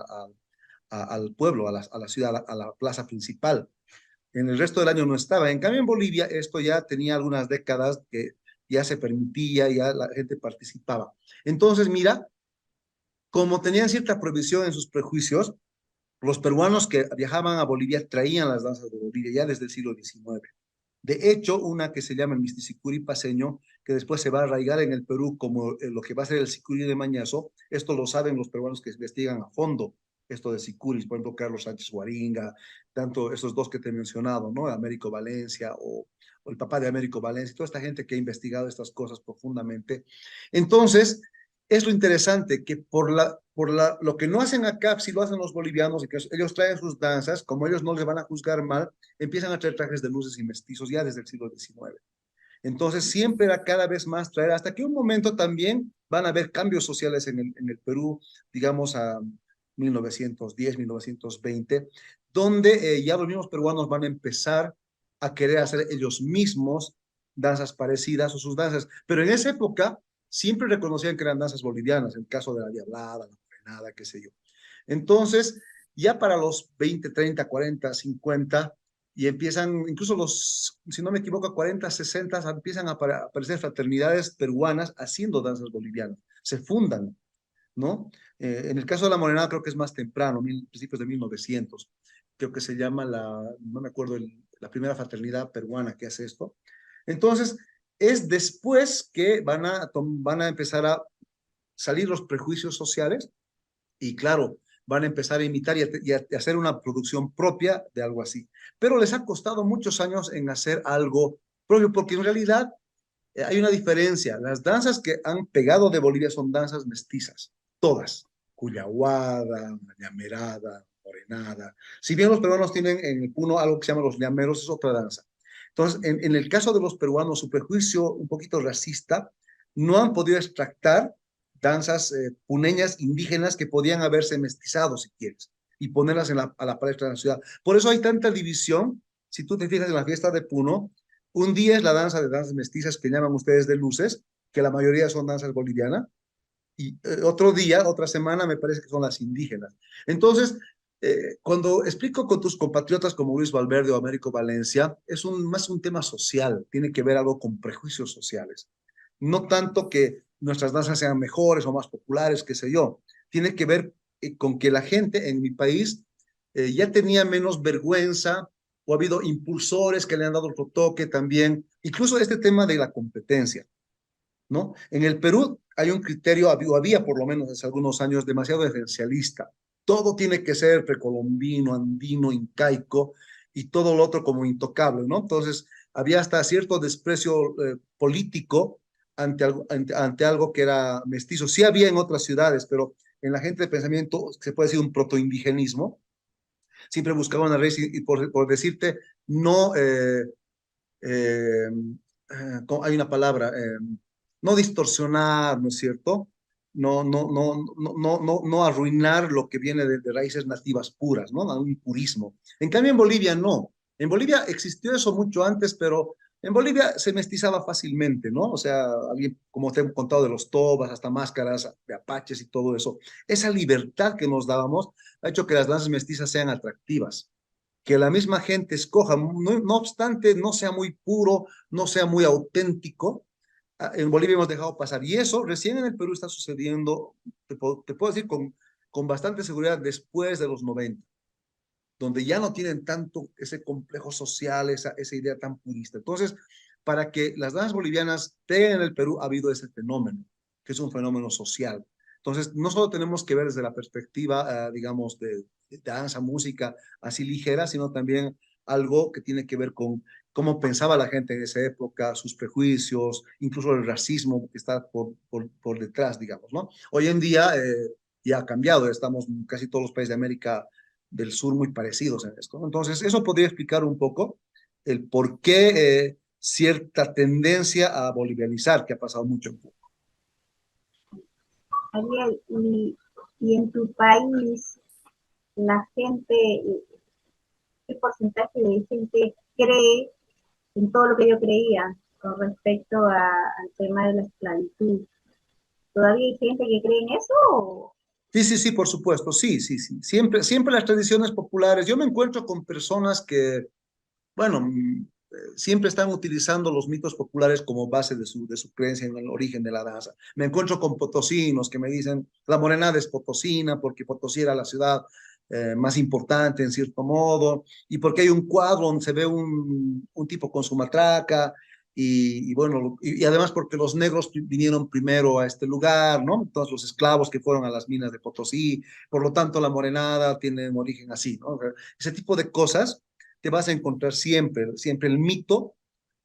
al pueblo, a la ciudad, a la plaza principal. En el resto del año no estaba. En cambio, en Bolivia esto ya tenía algunas décadas que ya se permitía, ya la gente participaba. Entonces, mira, como tenían cierta prohibición en sus prejuicios, los peruanos que viajaban a Bolivia traían las danzas de Bolivia ya desde el siglo XIX. De hecho, una que se llama el misticicuri paseño, que después se va a arraigar en el Perú como lo que va a ser el sicuri de Mañazo, esto lo saben los peruanos que investigan a fondo esto de sicuris, por ejemplo, Carlos Sánchez Guaringa, tanto esos dos que te he mencionado, ¿no? Américo Valencia o el papá de Américo Valencia, toda esta gente que ha investigado estas cosas profundamente. Entonces, es lo interesante que lo que no hacen acá, si lo hacen los bolivianos, y que ellos traen sus danzas, como ellos no les van a juzgar mal, empiezan a traer trajes de luces y mestizos ya desde el siglo XIX. Entonces siempre era cada vez más traer, hasta que un momento también van a haber cambios sociales en el Perú, digamos a 1910, 1920, donde ya los mismos peruanos van a empezar a querer hacer ellos mismos danzas parecidas o sus danzas. Pero en esa época siempre reconocían que eran danzas bolivianas, el caso de la diablada, la morenada, qué sé yo. Entonces, ya para los 20, 30, 40, 50, y empiezan, incluso si no me equivoco, 40, 60, empiezan a aparecer fraternidades peruanas haciendo danzas bolivianas, se fundan, ¿no? En el caso de la Morenada creo que es más temprano, principios de 1900, creo que se llama no me acuerdo, la primera fraternidad peruana que hace esto. Entonces, es después que van a empezar a salir los prejuicios sociales y claro, van a empezar a imitar y a hacer una producción propia de algo así. Pero les ha costado muchos años en hacer algo propio, porque en realidad hay una diferencia. Las danzas que han pegado de Bolivia son danzas mestizas, todas. Cuyahuada, llamerada, morenada. Si bien los peruanos tienen en el Puno algo que se llama los llameros, es otra danza. Entonces, en el caso de los peruanos, su prejuicio un poquito racista, no han podido extractar danzas puneñas indígenas que podían haberse mestizado, si quieres, y ponerlas a la palestra de la ciudad. Por eso hay tanta división. Si tú te fijas en la fiesta de Puno, Un día es la danza de danzas mestizas que llaman ustedes de luces, que la mayoría son danzas bolivianas, y otro día, otra semana, me parece que son las indígenas. Entonces, cuando explico con tus compatriotas como Luis Valverde o Américo Valencia, es más un tema social, tiene que ver algo con prejuicios sociales. No tanto que nuestras danzas sean mejores o más populares, qué sé yo, tiene que ver con que la gente en mi país ya tenía menos vergüenza o ha habido impulsores que le han dado otro toque también, incluso este tema de la competencia. ¿No? En el Perú hay un criterio, había por lo menos hace algunos años, demasiado esencialista. Todo tiene que ser precolombino, andino, incaico y todo lo otro como intocable, ¿no? Entonces, había hasta cierto desprecio político ante algo que era mestizo. Sí había en otras ciudades, pero en la gente de pensamiento se puede decir un protoindigenismo. Siempre buscaban a raíz y por decirte, no eh, hay una palabra, no distorsionar, ¿no es cierto? No arruinar lo que viene de raíces nativas puras, ¿no? A un purismo. En cambio, en Bolivia no. En Bolivia existió eso mucho antes, pero en Bolivia se mestizaba fácilmente, ¿no? O sea, alguien, como te he contado, de los tobas, hasta máscaras de apaches y todo eso. Esa libertad que nos dábamos ha hecho que las danzas mestizas sean atractivas, que la misma gente escoja, no obstante no sea muy puro, no sea muy auténtico. En Bolivia hemos dejado pasar. Y eso recién en el Perú está sucediendo, te puedo decir con bastante seguridad, después de los 90, donde ya no tienen tanto ese complejo social, esa idea tan purista. Entonces, para que las danzas bolivianas peguen en el Perú, ha habido ese fenómeno, que es un fenómeno social. Entonces, no solo tenemos que ver desde la perspectiva, digamos, de danza, música así ligera, sino también algo que tiene que ver con cómo pensaba la gente en esa época, sus prejuicios, incluso el racismo que está por detrás, digamos, ¿no? Hoy en día ya ha cambiado, estamos casi todos los países de América del sur muy parecidos en esto, ¿no? Entonces, eso podría explicar un poco el por qué cierta tendencia a bolivianizar que ha pasado mucho en Cuba. Ariel, y en tu país, la gente, ¿qué porcentaje de gente cree en todo lo que yo creía con respecto al tema de la esclavitud? ¿Todavía hay gente que cree en eso? Sí, sí, sí, por supuesto, sí, sí, sí. Siempre las tradiciones populares. Yo me encuentro con personas que, bueno, siempre están utilizando los mitos populares como base de su creencia en el origen de la danza. Me encuentro con potosinos que me dicen, la morenada es potosina porque Potosí era la ciudad más importante en cierto modo, y porque hay un cuadro donde se ve un tipo con su matraca, y bueno, y además porque los negros vinieron primero a este lugar, ¿no? Entonces los esclavos que fueron a las minas de Potosí, por lo tanto la morenada tiene un origen así, ¿no? Ese tipo de cosas te vas a encontrar siempre, siempre el mito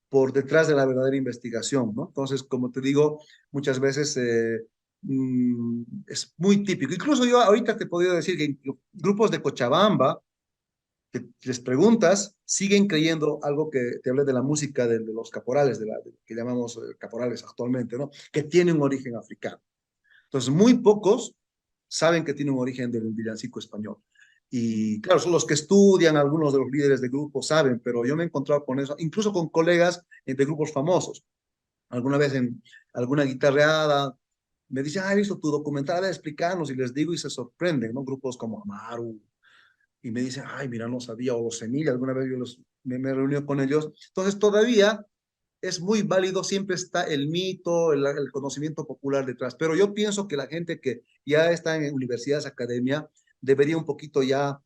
por detrás de la verdadera investigación, ¿no? Entonces, como te digo, muchas veces es muy típico. Incluso yo ahorita te podría decir que grupos de Cochabamba, que les preguntas, siguen creyendo algo que te hablé de la música de los caporales, que llamamos caporales actualmente, ¿no? Que tiene un origen africano. Entonces, muy pocos saben que tiene un origen del villancico español. Y claro, son los que estudian, algunos de los líderes de grupos saben, pero yo me he encontrado con eso, incluso con colegas de grupos famosos. Alguna vez en alguna guitarreada me dicen, he visto tu documental, a ver, explícanos, y les digo y se sorprenden, ¿no? Grupos como Amaru, y me dicen, ay, mira, no sabía, o los Semilla, alguna vez me he reunido con ellos. Entonces, todavía es muy válido, siempre está el mito, el conocimiento popular detrás, pero yo pienso que la gente que ya está en universidades, academia, debería un poquito ya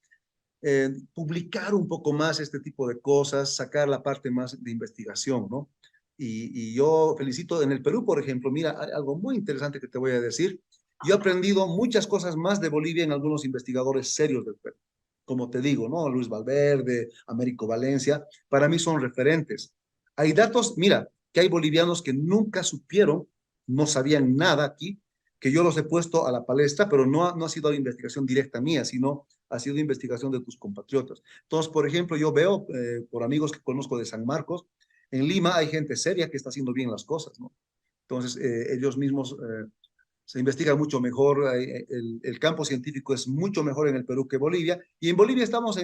publicar un poco más este tipo de cosas, sacar la parte más de investigación, ¿no? Y yo felicito en el Perú, por ejemplo, mira, hay algo muy interesante que te voy a decir. Yo he aprendido muchas cosas más de Bolivia en algunos investigadores serios del Perú. Como te digo, ¿no? Luis Valverde, Américo Valencia, para mí son referentes. Hay datos, mira, que hay bolivianos que nunca supieron, no sabían nada aquí, que yo los he puesto a la palestra, pero no ha sido la investigación directa mía, sino ha sido investigación de tus compatriotas. Entonces, por ejemplo, yo veo, por amigos que conozco de San Marcos, en Lima hay gente seria que está haciendo bien las cosas, ¿no? Entonces, ellos mismos se investiga mucho mejor, el campo científico es mucho mejor en el Perú que Bolivia, y en Bolivia estamos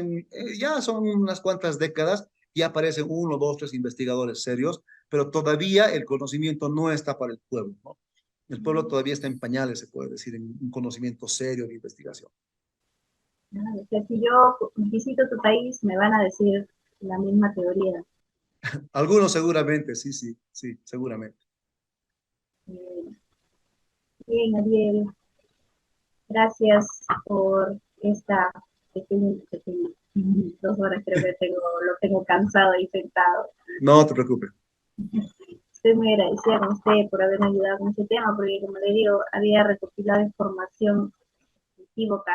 ya son unas cuantas décadas ya aparecen uno, dos, tres investigadores serios, pero todavía el conocimiento no está para el pueblo, ¿no? El pueblo todavía está en pañales, se puede decir, en un conocimiento serio de investigación. O sea, si yo visito tu país, me van a decir la misma teoría. Algunos seguramente, sí, sí, sí, seguramente. Eh, Bien, Ariel, gracias por esta pequeña, 2 horas creo que lo tengo cansado y sentado. No te preocupes. Estoy muy agradecida con usted por haberme ayudado con este tema, porque como le digo, había recopilado información equívoca